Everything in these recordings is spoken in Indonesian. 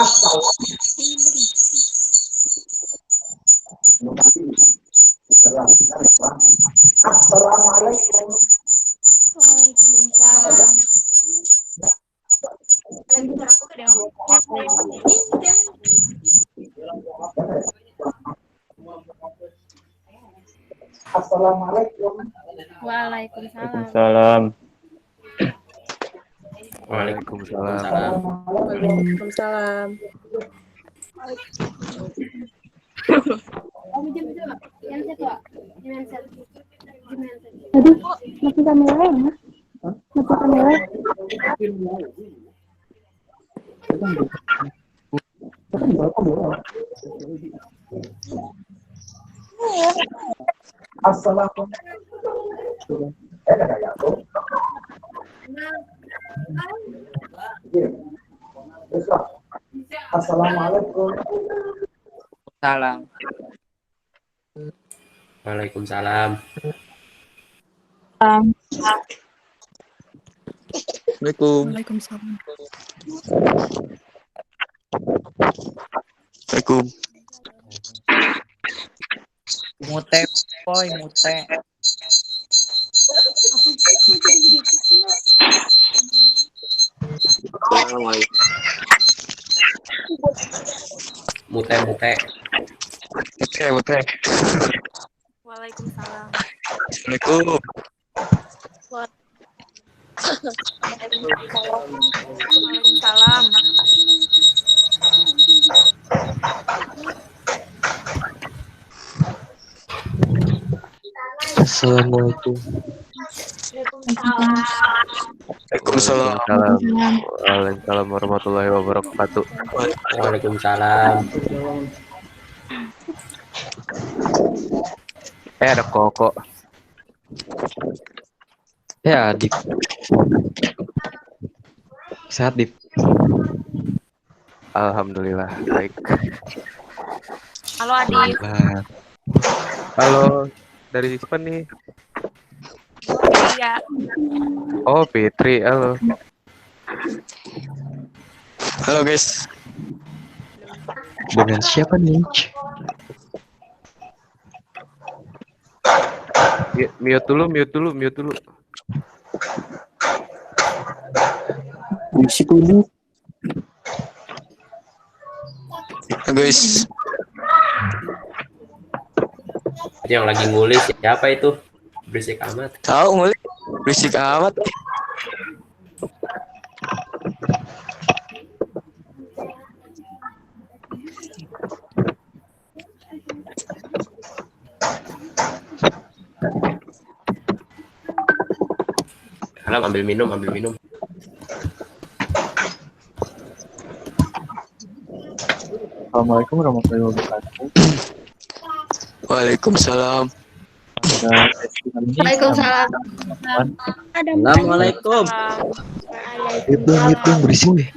Assalamualaikum. Waalaikumsalam. Assalamualaikum. Waalaikumsalam. Waalaikumsalam. Waalaikumsalam. Aduh, mati kamera ya, Mas? Mati kamera. Assalamualaikum. Assalamualaikum. Salam. Waalaikumsalam. Assalamualaikum. Waalaikumsalam. Assalamualaikum. Mute, boy, mute. Assalamualaikum. Mute. Mute. Waalaikumsalam. Assalamualaikum. Waalaikumsalam. Assalamualaikum. Waalaikumsalam. Waalaikumsalam warahmatullahi wabarakatuh. Waalaikumsalam. Ada koko. Ya, Adip. Sehat, Dip. Alhamdulillah, baik. Halo Adip. Halo, dari siapa nih? Iya. Oh, Fitri, halo. Halo, guys. Dengan siapa nih? Mute dulu. Musik dulu. Guys. Yang lagi ngulis siapa itu? Berisik amat. Tahu ngulis. Berisik amat. Alam ambil minum. Assalamualaikum warahmatullahi wabarakatuh. Waalaikumsalam. Waalaikumsalam. Assalamualaikum. Hitung berisik deh.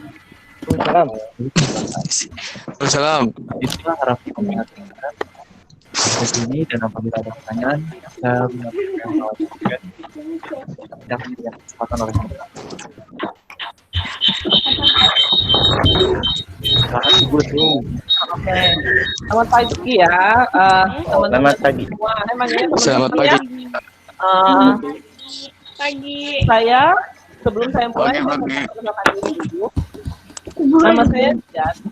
Waalaikumsalam. Itulah Raffi mengingatkan ini dan apabila ada pertanyaan saya menyampaikan yang kesempatan oleh kita. Selamat pagi ya, Selamat pagi. semua. Emangnya Selamat pagi. Pagi. Saya sebelum saya mulai, Pagi. perkenalkan diri dulu. Nama saya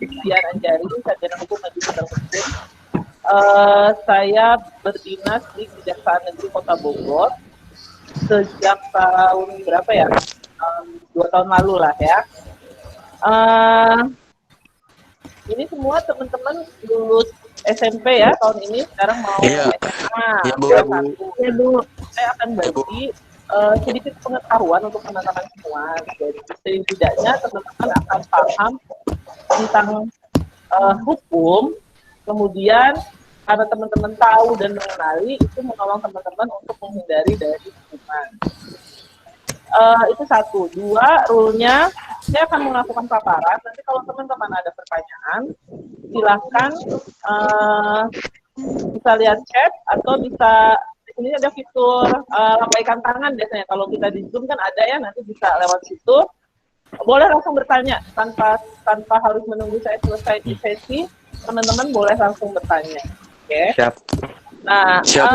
Dian Anjari, sarjana hukum dan digital hukum. Saya berdinas di Kejaksaan Negeri Kota Bogor sejak tahun berapa ya? 2 tahun lalu lah ya. Ini semua teman-teman lulus SMP ya tahun ini, sekarang mau SMA. Iya, Bu. Ya, Bu. Saya akan bagi sedikit pengetahuan untuk teman-teman semua. Jadi setidaknya teman-teman akan paham tentang hukum, kemudian karena teman-teman tahu dan mengenali, itu menolong teman-teman untuk menghindari dari hukuman. Itu satu. Dua, rule-nya, saya akan melakukan paparan. Nanti kalau teman-teman ada pertanyaan, silahkan bisa lihat chat atau bisa, ini ada fitur lambaikan tangan biasanya. Kalau kita di Zoom kan ada ya, nanti bisa lewat situ. boleh langsung bertanya tanpa harus menunggu saya selesai di sesi. Teman-teman boleh langsung bertanya. Oke. Siap. Nah, Siap,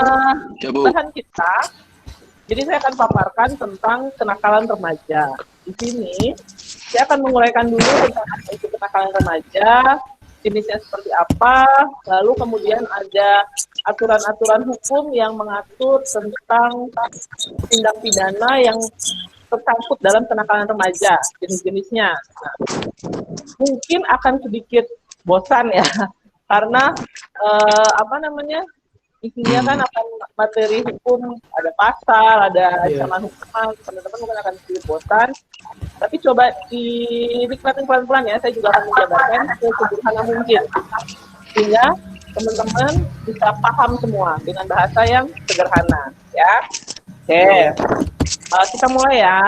Bu. bahan kita. Jadi saya akan paparkan tentang kenakalan remaja. Di sini saya akan menguraikan dulu tentang apa itu kenakalan remaja, jenisnya seperti apa, lalu kemudian ada aturan-aturan hukum yang mengatur tentang tindak pidana yang tersangkut dalam kenakalan remaja, jenis-jenisnya. Nah, mungkin akan sedikit bosan ya, karena isinya kan akan materi hukum, ada pasal, ada ancaman hukuman, teman-teman mungkin akan sedikit bosan. Tapi coba dinikmatin pelan-pelan ya, saya juga akan menjabarkan sesederhana mungkin. Sehingga teman-teman bisa paham semua dengan bahasa yang sederhana. Ya. Oke, kita mulai ya.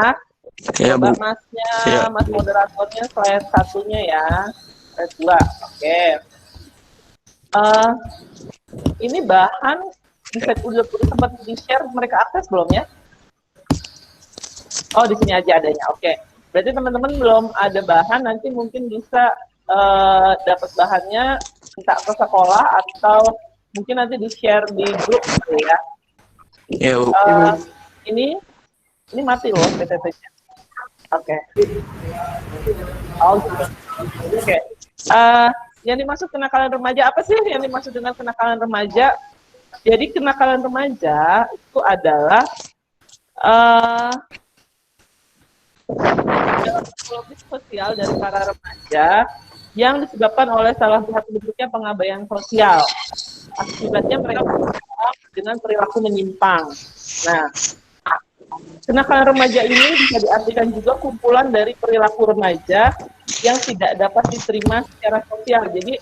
Ya, Bu. Coba masnya, Ya. mas moderatornya slide satunya ya. Slide 2, oke. Ini bahan udah sempat di-share, mereka akses belum ya? Oh, di sini aja adanya. Oke. Berarti teman-teman belum ada bahan, nanti mungkin bisa dapat bahannya minta ke sekolah atau mungkin nanti di-share di grup gitu ya. Ya, Bu. Ini mati loh PTT-nya. Oke. Oh, gitu. Oke. Yang dimaksud kenakalan remaja, apa sih yang dimaksud dengan kenakalan remaja? Jadi kenakalan remaja itu adalah psikologis sosial dari para remaja yang disebabkan oleh salah satu bentuknya pengabaian sosial. Akibatnya mereka berkembang dengan perilaku menyimpang. Nah, kenakalan remaja ini bisa diartikan juga kumpulan dari perilaku remaja yang tidak dapat diterima secara sosial. Jadi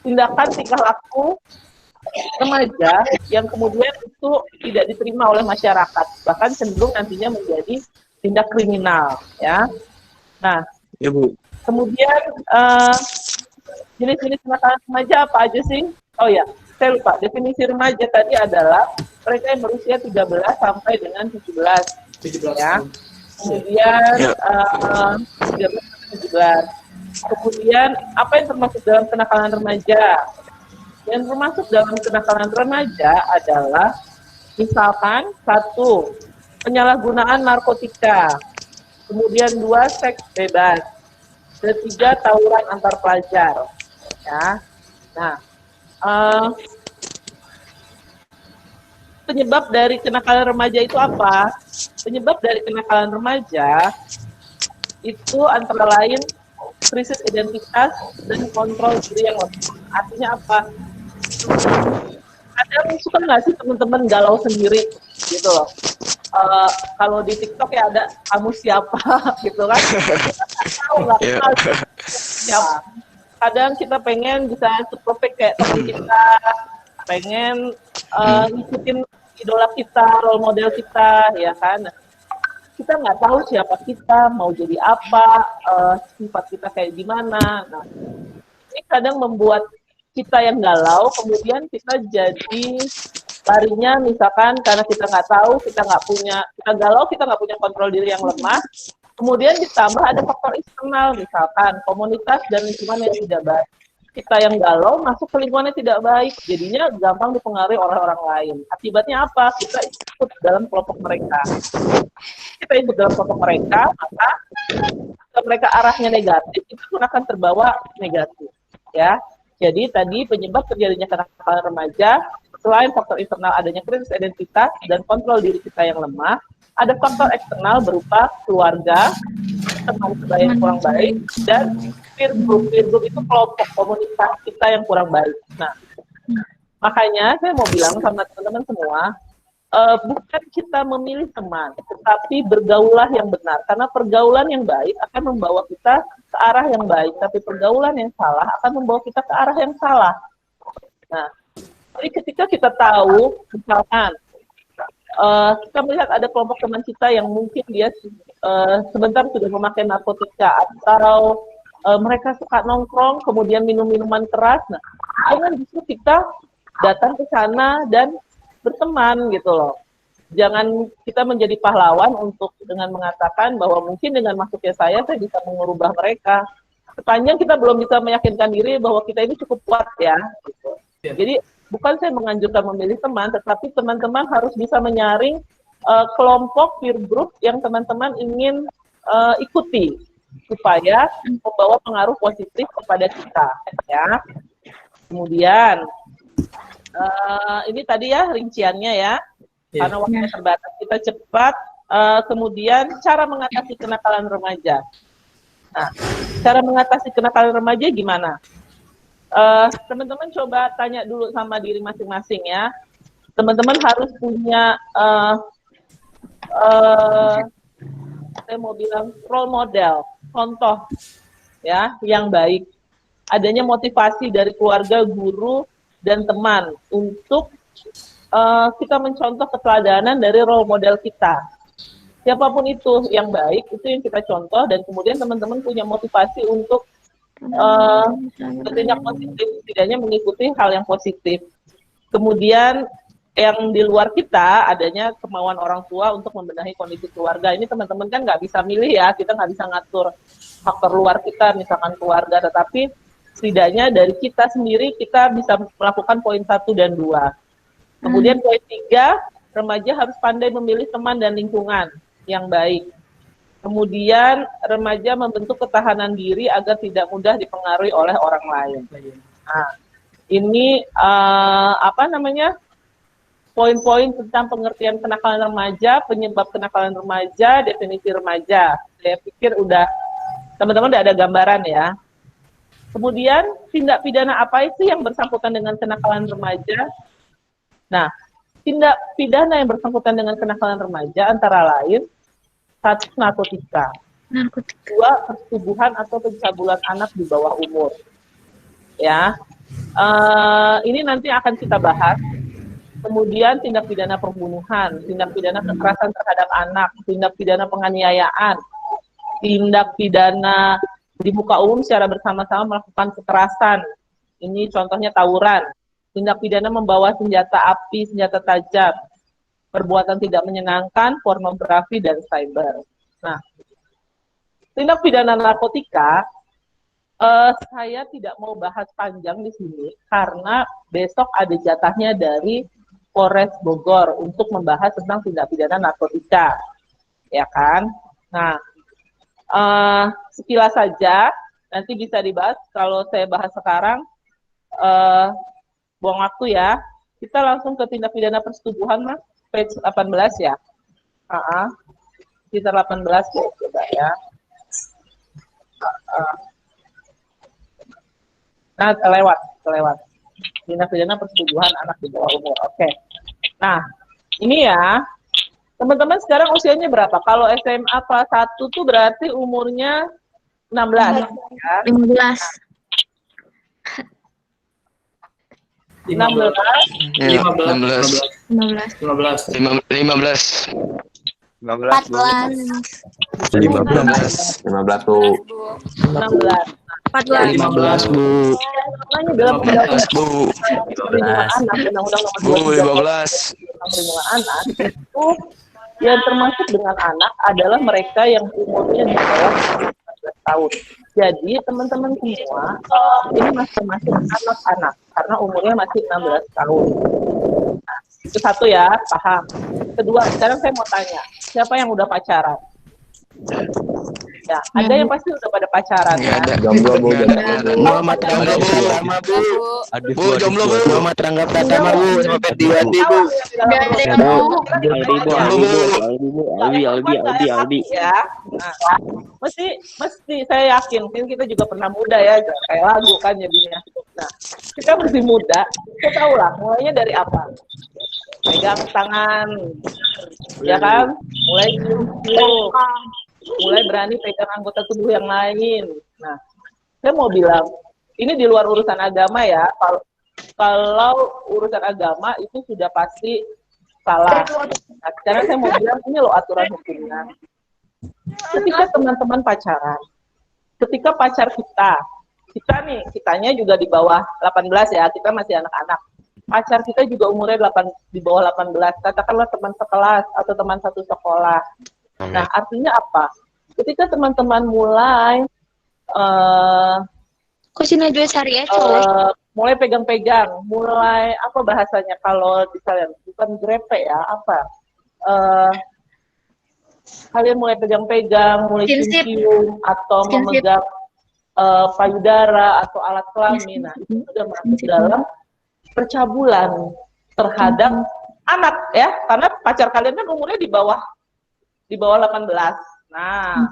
tindakan tingkah laku remaja yang kemudian itu tidak diterima oleh masyarakat, bahkan cenderung nantinya menjadi tindak kriminal, ya. Nah, Ya, Bu. kemudian jenis-jenis kenakalan remaja apa aja sih? Oh ya, saya lupa. Definisi remaja tadi adalah mereka yang berusia 13 sampai dengan 17, ya. Kemudian 13 sampai 17. Kemudian apa yang termasuk dalam kenakalan remaja? Yang termasuk dalam kenakalan remaja adalah misalkan 1, penyalahgunaan narkotika, kemudian 2, seks bebas, dan 3, tawuran antar pelajar. Ya, nah, penyebab dari kenakalan remaja itu apa? Penyebab dari kenakalan remaja itu antara lain krisis identitas dan kontrol diri yang lemah. Artinya apa? Kadang suka nggak sih teman-teman galau sendiri gitu loh. Kalau di TikTok ya ada kamu siapa gitu kan? Nggak kenal siapa. Kadang kita pengen bisa perfect kayak teman kita, pengen ngikutin idola kita, role model kita, ya kan? Kita nggak tahu siapa kita, mau jadi apa, sifat kita kayak gimana. Nah, ini kadang membuat kita yang galau, kemudian kita jadi larinya misalkan karena kita nggak tahu, kita galau, kita nggak punya kontrol diri yang lemah, kemudian ditambah ada faktor eksternal, misalkan komunitas dan lingkungan yang tidak baik. Kita yang galau masuk ke lingkungan yang tidak baik, jadinya gampang dipengaruhi oleh orang lain. Akibatnya apa? Kita ikut dalam kelompok mereka. Kita ikut dalam kelompok mereka, maka jika mereka arahnya negatif, itu pun akan terbawa negatif. Ya, jadi tadi penyebab terjadinya kenakalan remaja, selain faktor internal adanya krisis identitas dan kontrol diri kita yang lemah, ada faktor eksternal berupa keluarga, teman sebaya yang kurang baik, dan peer group. Peer group itu kelompok komunitas kita yang kurang baik. Nah, makanya saya mau bilang sama teman-teman semua, bukan kita memilih teman, tetapi bergaulah yang benar. Karena pergaulan yang baik akan membawa kita ke arah yang baik, tapi pergaulan yang salah akan membawa kita ke arah yang salah. Nah, jadi ketika kita tahu, misalkan, kita melihat ada kelompok teman kita yang mungkin dia sebentar sudah memakai narkotika atau mereka suka nongkrong kemudian minum minuman keras, nah jangan justru kita datang ke sana dan berteman gitu loh. Jangan kita menjadi pahlawan untuk dengan mengatakan bahwa mungkin dengan masuknya saya bisa mengubah mereka. Sepanjang kita belum bisa meyakinkan diri bahwa kita ini cukup kuat ya. Gitu. Jadi bukan saya menganjurkan memilih teman, tetapi teman-teman harus bisa menyaring kelompok peer group yang teman-teman ingin ikuti supaya membawa pengaruh positif kepada kita. Ya. Kemudian ini tadi ya rinciannya ya. Karena waktunya terbatas, kita cepat. Kemudian cara mengatasi kenakalan remaja. Nah, cara mengatasi kenakalan remaja gimana? Teman-teman coba tanya dulu sama diri masing-masing ya. Teman-teman harus punya, saya mau bilang role model, contoh ya yang baik. Adanya motivasi dari keluarga, guru, dan teman untuk kita mencontoh keteladanan dari role model kita. Siapapun itu yang baik, itu yang kita contoh, dan kemudian teman-teman punya motivasi untuk bertindak positif, setidaknya mengikuti hal yang positif. Kemudian yang di luar kita, adanya kemauan orang tua untuk membenahi kondisi keluarga. Ini teman-teman kan nggak bisa milih ya, kita nggak bisa ngatur faktor luar kita, misalkan keluarga, tetapi setidaknya dari kita sendiri, kita bisa melakukan poin 1 dan 2. Kemudian poin 3, remaja harus pandai memilih teman dan lingkungan yang baik. Kemudian remaja membentuk ketahanan diri agar tidak mudah dipengaruhi oleh orang lain. Nah, ini poin-poin tentang pengertian kenakalan remaja, penyebab kenakalan remaja, definisi remaja. Saya pikir teman-teman udah ada gambaran ya. Kemudian tindak pidana apa sih yang bersangkutan dengan kenakalan remaja? Nah, tindak pidana yang bersangkutan dengan kenakalan remaja antara lain 1, narkotika. 2, persetubuhan atau pencabulan anak di bawah umur. Ya, ini nanti akan kita bahas. Kemudian tindak pidana pembunuhan, tindak pidana kekerasan terhadap anak, tindak pidana penganiayaan, tindak pidana di muka umum secara bersama-sama melakukan kekerasan. Ini contohnya tawuran. Tindak pidana membawa senjata api, senjata tajam, perbuatan tidak menyenangkan, pornografi, dan cyber. Nah, tindak pidana narkotika, saya tidak mau bahas panjang di sini, karena besok ada jatahnya dari Polres Bogor untuk membahas tentang tindak pidana narkotika. Ya kan? Nah, sekilas saja, nanti bisa dibahas. Kalau saya bahas sekarang, buang waktu ya. Kita langsung ke tindak pidana persetubuhan, Mas. Page 18 ya. Sekitar 18 ya, coba ya. Nah, kelewat. Tindak pidana persetubuhan anak di bawah umur. Oke. Nah, ini ya. Teman-teman sekarang usianya berapa? Kalau SMA kelas 1 tuh berarti umurnya 16 ya. 15. 16. 15 tuh. 16. 14. Bu. Namanya dalam undang-undang Bu. perlindungan anak, undang-undang nomor Bu, 22 tentang perlindungan anak itu yang termasuk dengan anak adalah mereka yang umurnya di bawah 14 tahun. Jadi teman-teman semua ini masih termasuk anak-anak karena umurnya masih 16 tahun. Nah, itu satu ya, paham. Kedua, sekarang saya mau tanya, siapa yang udah pacaran? Ya, ada yang pasti udah pada pacaran ya. Jomblo, Bu. Muhammad Rangga Pratama, Bu. Bu, jomblo, Bu. Muhammad Rangga Pratama, Bu. Sama Ferdiwati, Bu. Aldi. Ya. Nah, mesti saya yakin, mungkin kita juga pernah muda ya, kayak lagu kan jadinya. Nah, kita masih muda, kita tahu lah, mulainya dari apa? Pegang tangan, ya kan? Mulai cium, mulai berani pegang anggota tubuh yang lain. Nah, saya mau bilang, ini di luar urusan agama ya. Kalau urusan agama itu sudah pasti salah. Nah, sekarang saya mau bilang, ini loh aturan hukumnya. Ketika teman-teman pacaran, ketika pacar kitanya juga di bawah 18 ya, kita masih anak-anak. pacar kita juga umurnya di bawah 18, katakanlah teman sekelas atau teman satu sekolah. Nah, artinya apa? Ketika teman-teman mulai mulai pegang-pegang, mulai apa bahasanya kalau di kalian, bukan grepe ya, apa? Kalian mulai pegang-pegang, mulai cium-cium atau memegang payudara atau alat kelamin. Nah, itu sudah masuk dalam percabulan terhadap anak ya, karena pacar kalian kan umurnya di bawah 18. Nah,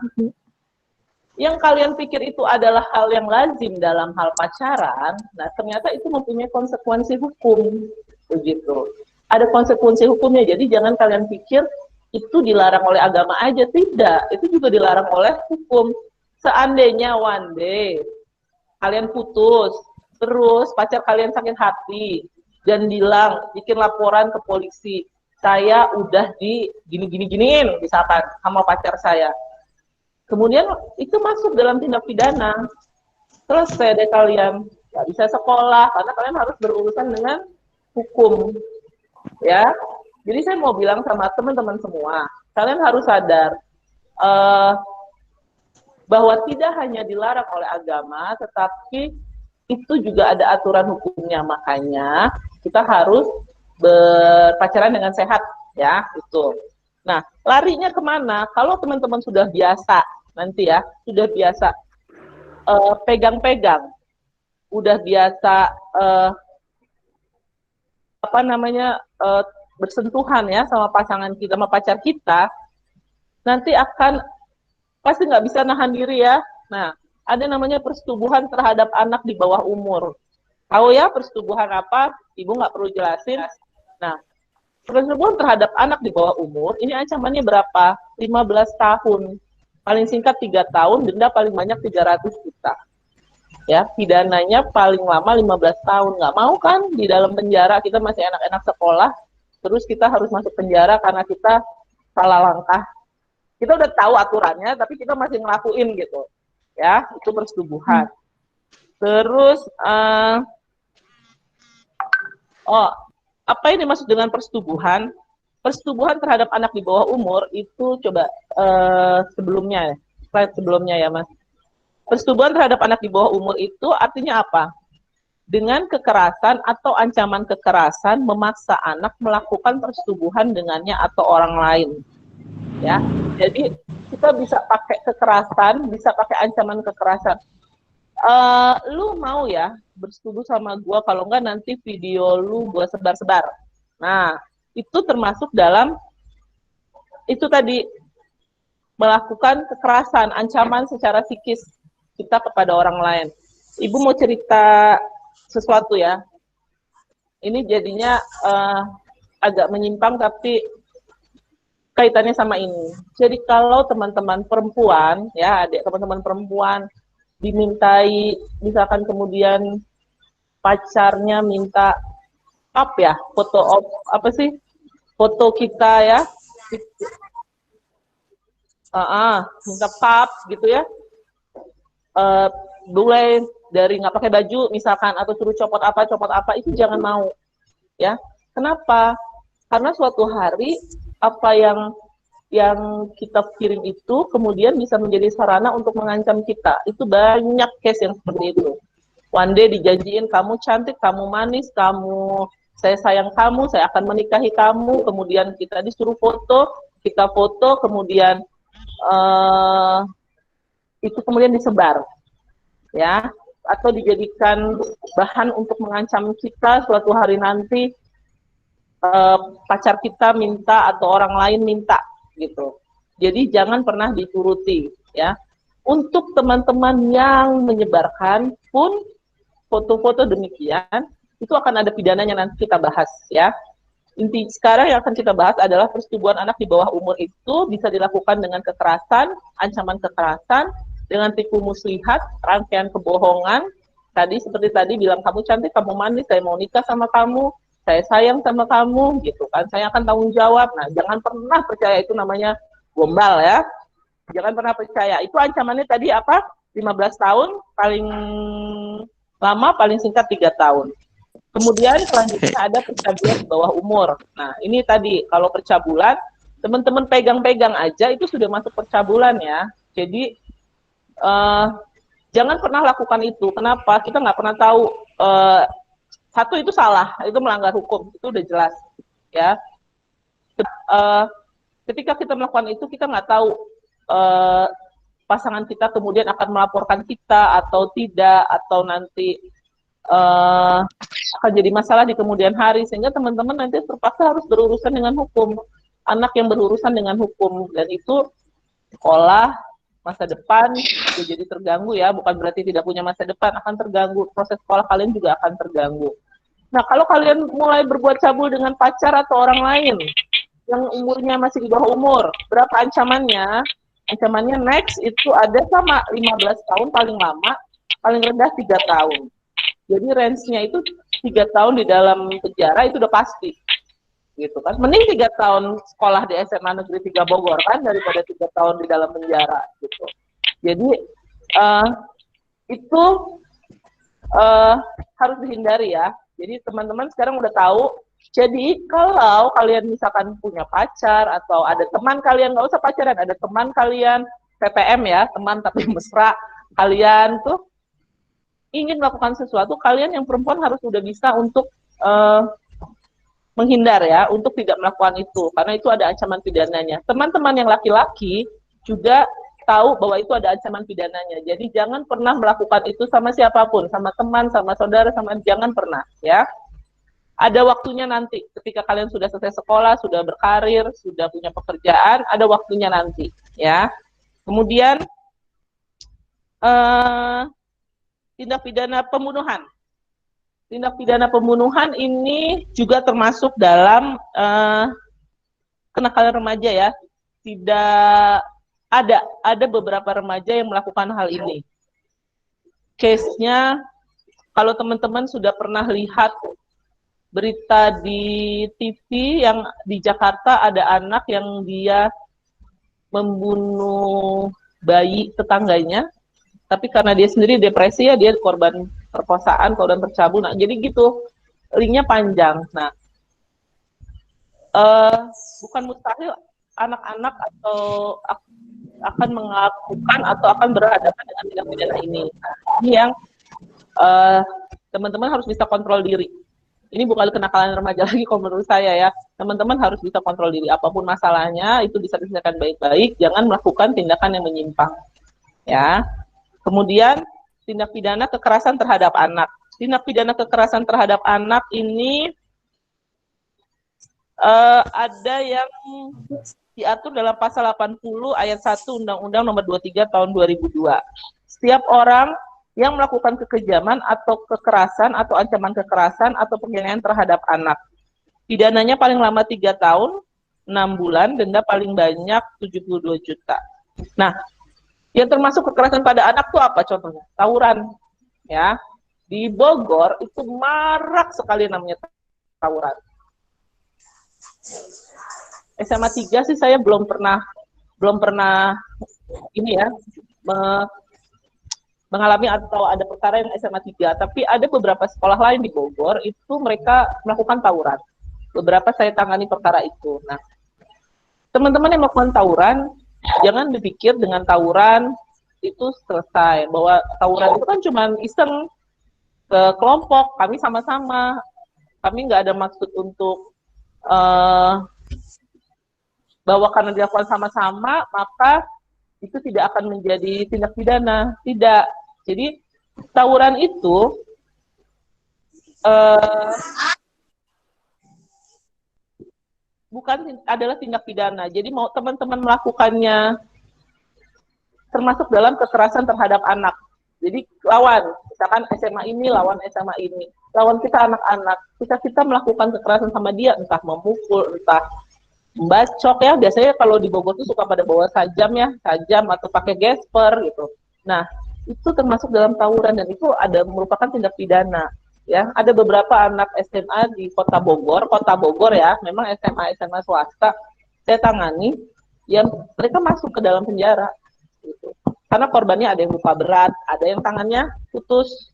yang kalian pikir itu adalah hal yang lazim dalam hal pacaran, nah ternyata itu mempunyai konsekuensi hukum, begitu. Ada konsekuensi hukumnya, jadi jangan kalian pikir itu dilarang oleh agama aja, tidak. Itu juga dilarang oleh hukum. Seandainya one day kalian putus, terus pacar kalian sakit hati dan bilang, bikin laporan ke polisi, saya udah di gini-giniin, misalkan sama pacar saya. Kemudian itu masuk dalam tindak pidana. Selesai deh kalian, nggak bisa sekolah karena kalian harus berurusan dengan hukum, ya. Jadi saya mau bilang sama teman-teman semua, kalian harus sadar bahwa tidak hanya dilarang oleh agama, tetapi itu juga ada aturan hukumnya. Makanya kita harus berpacaran dengan sehat, ya, itu. Nah, larinya kemana? Kalau teman-teman sudah biasa, nanti ya, sudah biasa pegang-pegang, udah biasa bersentuhan ya sama pasangan kita, sama pacar kita, nanti akan pasti nggak bisa nahan diri ya. Nah, ada namanya persetubuhan terhadap anak di bawah umur. Tahu ya persetubuhan apa? Ibu nggak perlu jelasin. Nah, persetubuhan terhadap anak di bawah umur, ini ancamannya berapa? 15 tahun. Paling singkat 3 tahun, denda paling banyak 300 juta. Ya, pidananya paling lama 15 tahun. Nggak mau kan di dalam penjara, kita masih anak-anak sekolah, terus kita harus masuk penjara karena kita salah langkah. Kita udah tahu aturannya, tapi kita masih ngelakuin gitu. Ya, itu persetubuhan. Terus, apa ini maksud dengan persetubuhan? Persetubuhan terhadap anak di bawah umur itu coba sebelumnya, slide sebelumnya ya Mas. Persetubuhan terhadap anak di bawah umur itu artinya apa? Dengan kekerasan atau ancaman kekerasan memaksa anak melakukan persetubuhan dengannya atau orang lain. Ya, jadi kita bisa pakai kekerasan, bisa pakai ancaman kekerasan. Lu mau ya bersetubuh sama gua, kalau enggak nanti video lu gua sebar-sebar. Nah, itu termasuk dalam itu tadi, melakukan kekerasan, ancaman secara psikis kita kepada orang lain. Ibu mau cerita sesuatu ya. Ini jadinya agak menyimpang tapi kaitannya sama ini. Jadi kalau teman-teman perempuan, ya adik teman-teman perempuan dimintai, misalkan kemudian pacarnya minta foto kita ya, minta pap gitu ya, mulai dari nggak pakai baju misalkan, atau suruh copot apa, itu jangan mau ya. Kenapa? Karena suatu hari apa yang kita kirim itu kemudian bisa menjadi sarana untuk mengancam kita. Itu banyak case yang seperti itu. One day dijanjiin kamu cantik, kamu manis, saya sayang kamu, saya akan menikahi kamu, kemudian kita disuruh kita foto, kemudian itu kemudian disebar, ya, atau dijadikan bahan untuk mengancam kita suatu hari nanti, pacar kita minta atau orang lain minta, gitu. Jadi jangan pernah dituruti, ya. Untuk teman-teman yang menyebarkan pun foto-foto demikian, itu akan ada pidananya, nanti kita bahas ya. Inti sekarang yang akan kita bahas adalah persetubuhan anak di bawah umur itu bisa dilakukan dengan kekerasan, ancaman kekerasan, dengan tipu muslihat, rangkaian kebohongan. Tadi seperti tadi bilang kamu cantik, kamu manis, saya mau nikah sama kamu, saya sayang sama kamu, gitu kan. Saya akan tanggung jawab. Nah, jangan pernah percaya, itu namanya gombal ya. Jangan pernah percaya. Itu ancamannya tadi apa? 15 tahun, paling lama, paling singkat 3 tahun. Kemudian selanjutnya ada pencabulan di bawah umur. Nah, ini tadi kalau pencabulan, teman-teman pegang-pegang aja itu sudah masuk pencabulan ya. Jadi jangan pernah lakukan itu. Kenapa? Kita nggak pernah tahu. Satu itu salah, itu melanggar hukum, itu udah jelas ya. Ketika kita melakukan itu, kita nggak tahu pasangan kita kemudian akan melaporkan kita atau tidak, atau nanti akan jadi masalah di kemudian hari, sehingga teman-teman nanti terpaksa harus berurusan dengan hukum, anak yang berurusan dengan hukum, dan itu sekolah, masa depan itu jadi terganggu ya, bukan berarti tidak punya masa depan, akan terganggu, proses sekolah kalian juga akan terganggu. Nah, kalau kalian mulai berbuat cabul dengan pacar atau orang lain yang umurnya masih di bawah umur, berapa ancamannya? Ancamannya next itu ada sama 15 tahun paling lama, paling rendah 3 tahun. Jadi range-nya itu 3 tahun di dalam penjara itu udah pasti. Gitu kan. Mending 3 tahun sekolah di SMA Negeri 3 Bogor kan daripada 3 tahun di dalam penjara gitu. Jadi itu harus dihindari ya. Jadi teman-teman sekarang udah tahu. Jadi kalau kalian misalkan punya pacar atau ada teman kalian, nggak usah pacaran, ada teman kalian PPM ya, teman tapi mesra, kalian tuh ingin melakukan sesuatu, kalian yang perempuan harus udah bisa untuk menghindar ya, untuk tidak melakukan itu, karena itu ada ancaman pidananya. Teman-teman yang laki-laki juga tahu bahwa itu ada ancaman pidananya. Jadi jangan pernah melakukan itu sama siapapun, sama teman, sama saudara, sama jangan pernah ya. Ada waktunya nanti, ketika kalian sudah selesai sekolah, sudah berkarir, sudah punya pekerjaan, ada waktunya nanti ya. Kemudian tindak pidana pembunuhan. Tindak pidana pembunuhan ini juga termasuk dalam kenakalan remaja ya. Tidak ada beberapa remaja yang melakukan hal ini. Case-nya kalau teman-teman sudah pernah lihat berita di TV yang di Jakarta ada anak yang dia membunuh bayi tetangganya, tapi karena dia sendiri depresi ya, dia korban perkosaan, korban tercabul. Nah, jadi gitu, linknya panjang. Nah, bukan mustahil anak-anak atau akan melakukan atau akan berhadapan dengan tindak pidana ini. Nah, ini yang teman-teman harus bisa kontrol diri. Ini bukan kenakalan remaja lagi kalau menurut saya ya. Teman-teman harus bisa kontrol diri. Apapun masalahnya, itu bisa diselesaikan baik-baik. Jangan melakukan tindakan yang menyimpang. Ya. Kemudian, tindak pidana kekerasan terhadap anak. Tindak pidana kekerasan terhadap anak ini ada yang diatur dalam pasal 80 ayat 1 Undang-Undang Nomor 23 Tahun 2002. Setiap orang yang melakukan kekejaman atau kekerasan atau ancaman kekerasan atau penganiayaan terhadap anak, pidananya paling lama 3 tahun, 6 bulan, denda paling banyak 72 juta. Nah, yang termasuk kekerasan pada anak itu apa contohnya? Tawuran. Ya. Di Bogor itu marak sekali namanya tawuran. SMA 3 sih saya belum pernah ini ya mengalami atau ada perkara yang SMA 3, tapi ada beberapa sekolah lain di Bogor itu mereka melakukan tawuran. Beberapa saya tangani perkara itu. Nah, teman-teman yang melakukan tawuran, jangan berpikir dengan tawuran itu selesai, bahwa tawuran itu kan cuma iseng ke kelompok, kami sama-sama, kami nggak ada maksud untuk bahwa karena dilakukan sama-sama, maka itu tidak akan menjadi tindak pidana. Tidak. Jadi, tawuran itu bukan adalah tindak pidana. Jadi, mau teman-teman melakukannya termasuk dalam kekerasan terhadap anak. Jadi, lawan. Misalkan SMA ini lawan SMA ini. Lawan kita anak-anak. Kita melakukan kekerasan sama dia, entah memukul, entah membacok ya. Biasanya kalau di Bogor itu suka pada bawa sajam ya, sajam atau pakai gesper gitu. Nah, itu termasuk dalam tawuran dan itu merupakan tindak pidana. Ya, ada beberapa anak SMA di Kota Bogor ya, memang SMA swasta saya tangani, yang mereka masuk ke dalam penjara. Gitu. Karena korbannya ada yang luka berat, ada yang tangannya putus.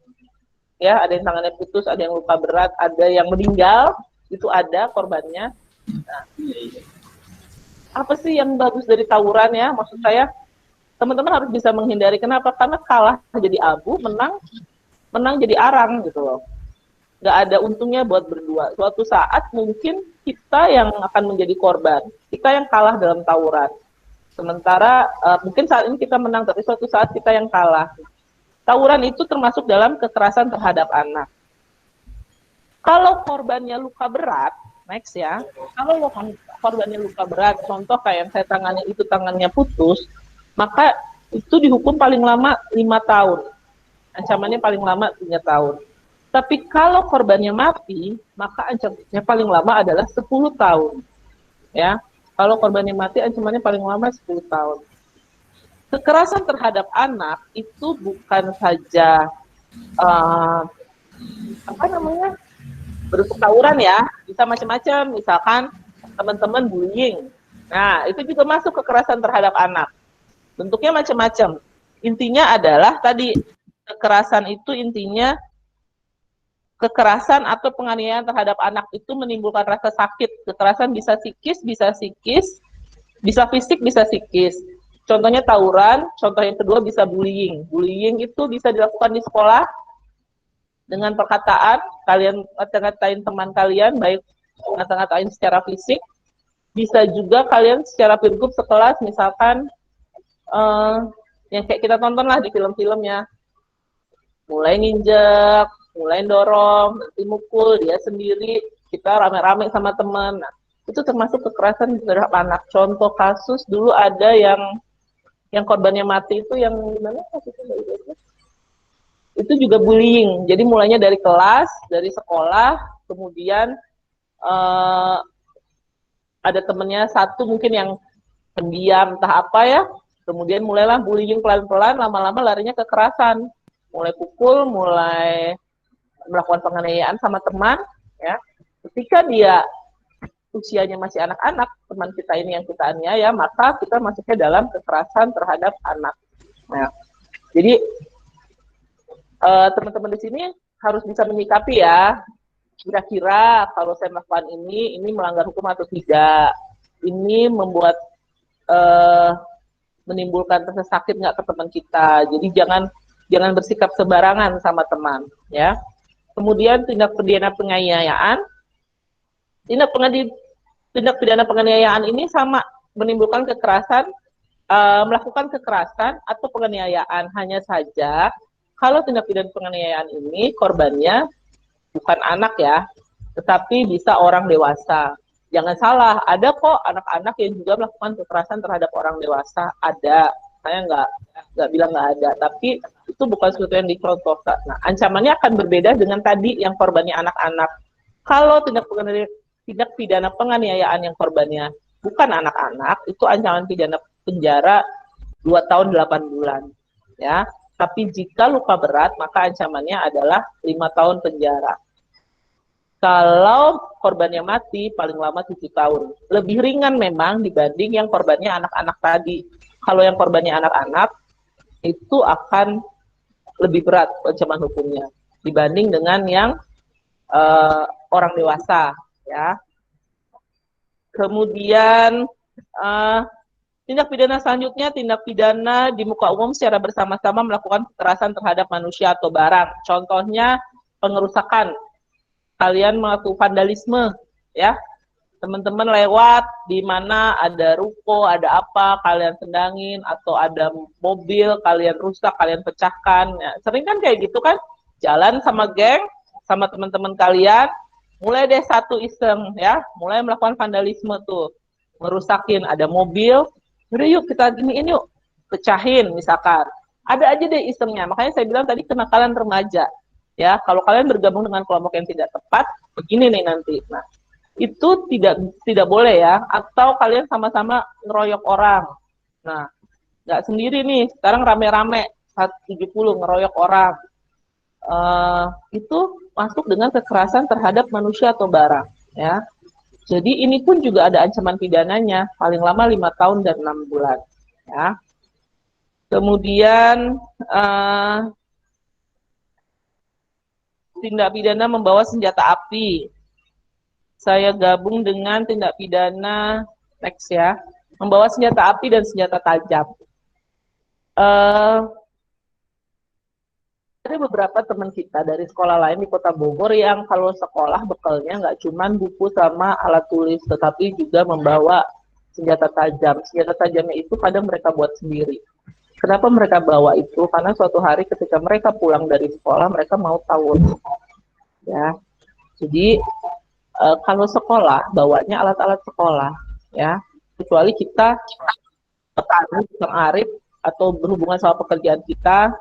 ya, ada yang tangannya putus, ada yang luka berat, ada yang meninggal, itu ada korbannya. Nah, apa sih yang bagus dari tawuran ya? Maksud saya, teman-teman harus bisa menghindari. Kenapa? Karena kalah jadi abu, menang jadi arang gitu loh. Nggak ada untungnya buat berdua. Suatu saat mungkin kita yang akan menjadi korban, kita yang kalah dalam tawuran. Sementara mungkin saat ini kita menang, tapi suatu saat kita yang kalah. Tawuran itu termasuk dalam kekerasan terhadap anak. Kalau korbannya luka berat, next ya, kalau korbannya luka berat, contoh kayak yang saya tangani itu tangannya putus, maka itu dihukum paling lama 5 tahun. Ancamannya paling lama 3 tahun. Tapi kalau korbannya mati, maka ancamannya paling lama adalah 10 tahun. Ya. Kalau korbannya mati, ancamannya paling lama 10 tahun. Kekerasan terhadap anak itu bukan saja bentuk tawuran ya, bisa macam-macam. Misalkan teman-teman bullying. Nah, itu juga masuk kekerasan terhadap anak. Bentuknya macam-macam. Intinya adalah tadi kekerasan itu intinya kekerasan atau penganiayaan terhadap anak itu menimbulkan rasa sakit. Kekerasan bisa psikis, bisa fisik, bisa psikis. Contohnya tawuran, contoh yang kedua bisa bullying. Bullying itu bisa dilakukan di sekolah dengan perkataan, kalian ngata-ngatain teman kalian, baik ngata-ngatain secara fisik, bisa juga kalian secara peer group sekelas, misalkan yang kayak kita tonton lah di film-film ya, mulai nginjek, mulai dorong, nanti mukul, dia sendiri, kita rame-rame sama teman. Nah, itu termasuk kekerasan terhadap anak. Contoh kasus dulu ada yang korbannya mati itu yang gimana kasusnya? Itu juga bullying. Jadi mulainya dari kelas, dari sekolah, kemudian ada temennya satu mungkin yang pendiam entah apa ya, kemudian mulailah bullying pelan-pelan, lama-lama larinya kekerasan. Mulai pukul, mulai melakukan penganiayaan sama teman, ya. Ketika dia usianya masih anak-anak, teman kita ini yang kita aniaya, maka kita masuknya dalam kekerasan terhadap anak. Nah, jadi teman-teman di sini harus bisa menyikapi ya, kira-kira kalau saya melakukan ini melanggar hukum atau tidak, ini membuat menimbulkan rasa sakit nggak ke teman kita. Jadi jangan bersikap sembarangan sama teman, ya. Kemudian tindak pidana penganiayaan. Tindak pidana penganiayaan ini sama menimbulkan kekerasan, melakukan kekerasan atau penganiayaan. Hanya saja kalau tindak pidana penganiayaan ini korbannya bukan anak ya, tetapi bisa orang dewasa. Jangan salah, ada kok anak-anak yang juga melakukan kekerasan terhadap orang dewasa. Ada, saya nggak bilang nggak ada, tapi itu bukan sesuatu yang dicontohkan. Nah, ancamannya akan berbeda dengan tadi yang korbannya anak-anak. Kalau tindak pidana penganiayaan yang korbannya bukan anak-anak, itu ancaman pidana penjara 2 tahun 8 bulan. Ya, tapi jika luka berat, maka ancamannya adalah 5 tahun penjara. Kalau korbannya mati, paling lama 7 tahun. Lebih ringan memang dibanding yang korbannya anak-anak tadi. Kalau yang korbannya anak-anak, itu akan lebih berat ancaman hukumnya dibanding dengan yang orang dewasa, ya. Kemudian tindak pidana selanjutnya, tindak pidana di muka umum secara bersama-sama melakukan kekerasan terhadap manusia atau barang. Contohnya pengerusakan. Kalian melakukan vandalisme, ya. Teman-teman lewat di mana ada ruko, ada apa, kalian tendangin, atau ada mobil, kalian rusak, kalian pecahkan. Ya, sering kan kayak gitu kan, jalan sama geng, sama teman-teman kalian, mulai deh satu iseng, ya, mulai melakukan vandalisme tuh, merusakin, ada mobil, udah yuk kita giniin yuk, pecahin misalkan. Ada aja deh isengnya, makanya saya bilang tadi kenakalan remaja. Ya, kalau kalian bergabung dengan kelompok yang tidak tepat, begini nih nanti. Nah, itu tidak boleh ya. Atau kalian sama-sama ngeroyok orang. Nah, nggak sendiri nih. Sekarang rame-rame 170 ngeroyok orang. Itu masuk dengan kekerasan terhadap manusia atau barang. Ya, jadi ini pun juga ada ancaman pidananya. Paling lama 5 tahun dan 6 bulan. Ya. Kemudian tindak pidana membawa senjata api. Saya gabung dengan tindak pidana next ya, membawa senjata api dan senjata tajam. Ada beberapa teman kita dari sekolah lain di Kota Bogor yang kalau sekolah bekalnya nggak cuma buku sama alat tulis, tetapi juga membawa senjata tajam. Senjata tajamnya itu kadang mereka buat sendiri. Kenapa mereka bawa itu? Karena suatu hari ketika mereka pulang dari sekolah, mereka mau tahu. Ya, jadi kalau sekolah bawanya alat-alat sekolah, ya, kecuali kita petani, tukang arif atau berhubungan sama pekerjaan kita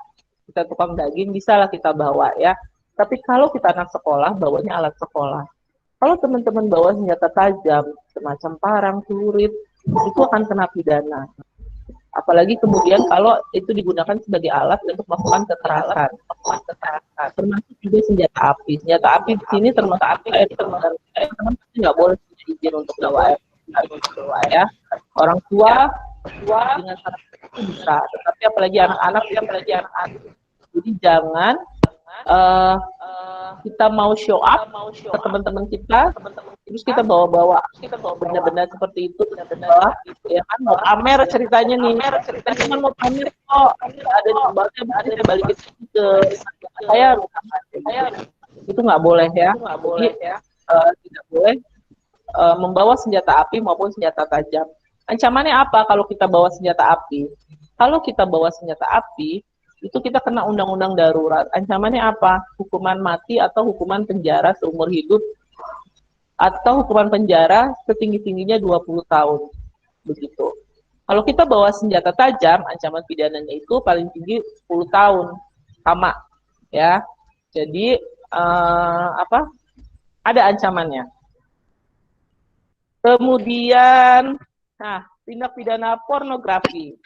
tukang daging, bisa lah kita bawa ya. Tapi kalau kita anak sekolah, bawanya alat sekolah. Kalau teman-teman bawa senjata tajam, semacam parang, celurit, itu akan kena pidana. Apalagi kemudian kalau itu digunakan sebagai alat untuk melakukan kekerasan, termasuk juga senjata api. Senjata api di sini termasuk api teman-teman nggak boleh punya izin untuk bawa ya. Orang tua dengan syarat itu bisa, tetapi apalagi anak-anak. Jadi jangan kita mau show up ke teman-teman kita, terus kita bawa benda-benda seperti itu, ya kan, mau pamer ceritanya nih, kita cuma mau pamer kok, ada di balikin ke saya, itu nggak boleh ya, tidak boleh membawa senjata api maupun senjata tajam. Ancamannya apa kalau kita bawa senjata api? Kalau kita bawa senjata api, itu kita kena undang-undang darurat. Ancamannya apa? Hukuman mati atau hukuman penjara seumur hidup, atau hukuman penjara setinggi-tingginya 20 tahun. Begitu. Kalau kita bawa senjata tajam, ancaman pidananya itu paling tinggi 10 tahun. Sama. Ya. Jadi, ada ancamannya. Kemudian, tindak pidana pornografi.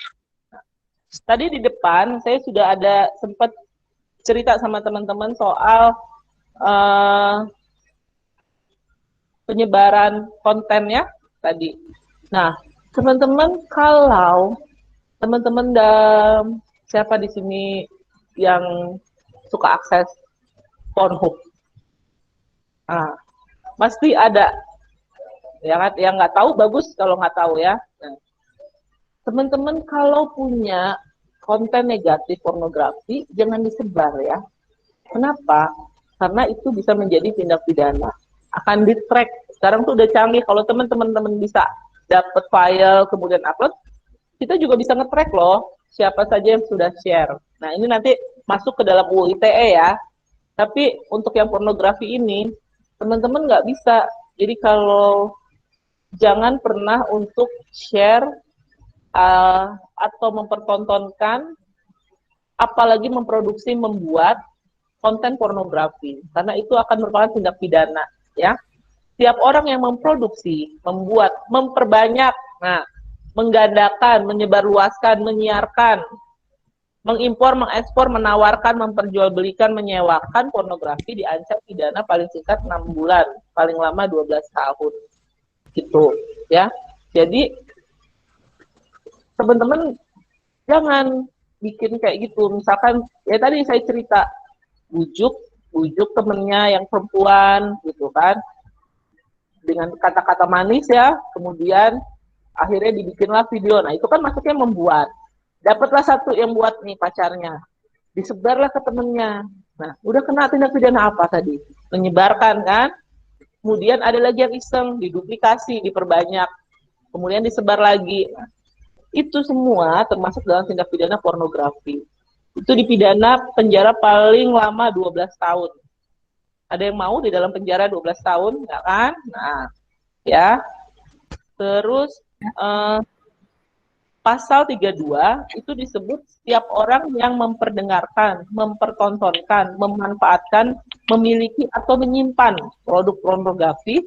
Tadi di depan saya sudah ada sempat cerita sama teman-teman soal penyebaran kontennya tadi. Nah, teman-teman, kalau teman-teman siapa di sini yang suka akses Pornhub? Pasti ada. Yang nggak tahu bagus kalau nggak tahu ya. Nah, teman-teman kalau punya konten negatif pornografi, jangan disebar ya. Kenapa? Karena itu bisa menjadi tindak pidana. Akan di-track. Sekarang tuh udah canggih. Kalau teman-teman bisa dapat file, kemudian upload, kita juga bisa nge-track loh siapa saja yang sudah share. Nah, ini nanti masuk ke dalam UU ITE ya. Tapi untuk yang pornografi ini, teman-teman nggak bisa. Jadi kalau jangan pernah untuk share atau mempertontonkan, apalagi membuat konten pornografi, karena itu akan merupakan tindak pidana ya. Setiap orang yang memproduksi, membuat, memperbanyak, menggandakan, menyebarluaskan, menyiarkan, mengimpor, mengekspor, menawarkan, memperjualbelikan, menyewakan pornografi diancam pidana paling singkat 6 bulan, paling lama 12 tahun. Gitu ya. Jadi teman-teman jangan bikin kayak gitu. Misalkan ya tadi saya cerita, bujuk temennya yang perempuan gitu kan, dengan kata-kata manis ya, kemudian akhirnya dibikinlah video. Nah, itu kan maksudnya membuat. Dapatlah satu yang buat nih pacarnya, disebarlah ke temennya. Nah, udah kena tindak pidana apa tadi? Menyebarkan kan? Kemudian ada lagi yang iseng, diduplikasi, diperbanyak, kemudian disebar lagi. Nah, itu semua termasuk dalam tindak pidana pornografi. Itu dipidana penjara paling lama 12 tahun. Ada yang mau di dalam penjara 12 tahun, enggak kan? Nah, ya. Terus pasal 32 itu disebut setiap orang yang memperdengarkan, mempertontonkan, memanfaatkan, memiliki atau menyimpan produk pornografi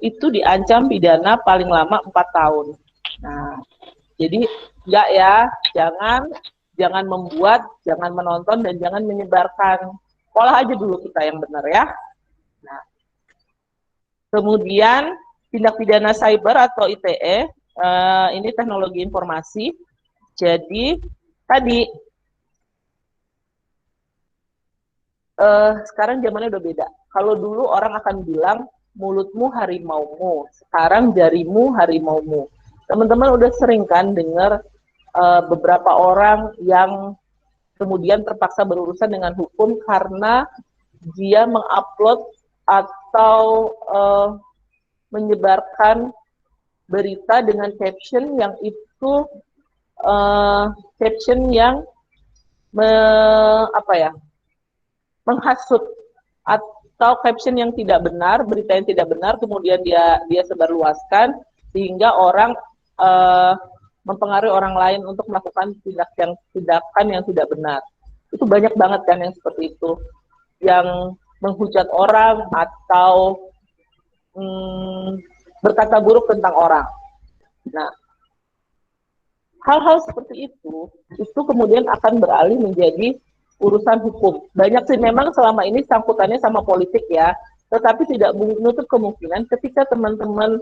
itu diancam pidana paling lama 4 tahun. Nah, jadi enggak ya, jangan membuat, jangan menonton, dan jangan menyebarkan. Olah aja dulu kita yang benar ya. Nah, kemudian tindak pidana cyber atau ITE, ini teknologi informasi. Jadi tadi sekarang zamannya udah beda. Kalau dulu orang akan bilang mulutmu harimaumu, sekarang jarimu harimaumu. Teman-teman udah sering kan dengar beberapa orang yang kemudian terpaksa berurusan dengan hukum karena dia mengupload atau menyebarkan berita dengan caption yang itu caption yang menghasut atau caption yang tidak benar, berita yang tidak benar, kemudian dia sebarluaskan sehingga orang mempengaruhi orang lain untuk melakukan tindakan yang tidak benar. Itu banyak banget kan yang seperti itu, yang menghujat orang atau berkata buruk tentang orang. Nah, hal-hal seperti itu kemudian akan beralih menjadi urusan hukum. Banyak sih memang selama ini sangkutannya sama politik ya, tetapi tidak menutup kemungkinan ketika teman-teman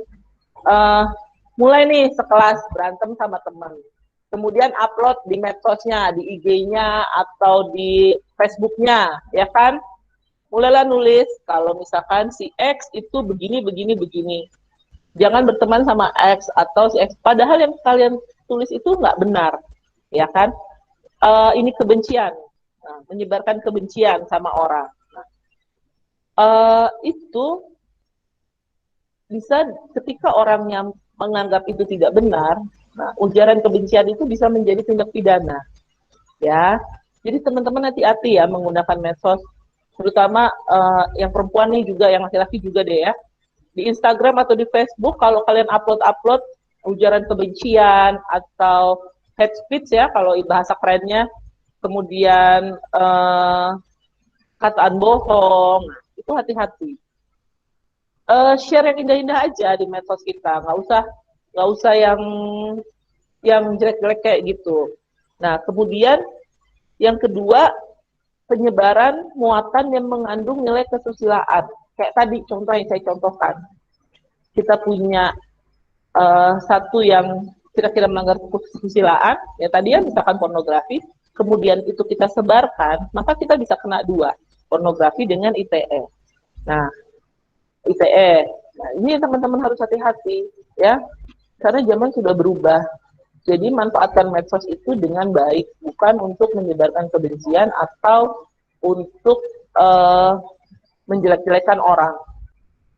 mulai nih sekelas berantem sama teman, kemudian upload di medsosnya, di IG-nya atau di Facebook-nya, ya kan? Mulailah nulis kalau misalkan si X itu begini. Jangan berteman sama X atau si X. Padahal yang kalian tulis itu nggak benar, ya kan? Ini kebencian, menyebarkan kebencian sama orang. Itu bisa ketika orangnya menganggap itu tidak benar, ujaran kebencian itu bisa menjadi tindak pidana, ya. Jadi teman-teman hati-hati ya menggunakan medsos, terutama yang perempuan nih juga, yang laki-laki juga deh ya. Di Instagram atau di Facebook, kalau kalian upload ujaran kebencian atau hate speech ya, kalau bahasa kerennya, kemudian kataan bohong, itu hati-hati. Share yang indah-indah aja di medsos kita, nggak usah yang jelek-jelek kayak gitu. Nah, kemudian yang kedua, penyebaran muatan yang mengandung nilai kesusilaan. Kayak tadi contoh yang saya contohkan, kita punya satu yang kira-kira melanggar kesusilaan, ya tadi ya misalkan pornografi, kemudian itu kita sebarkan, maka kita bisa kena 2, pornografi dengan ITE. Nah, ITE. Nah, ini teman-teman harus hati-hati ya, karena zaman sudah berubah. Jadi manfaatkan medsos itu dengan baik, bukan untuk menyebarkan kebencian atau untuk menjelek-jelekan orang.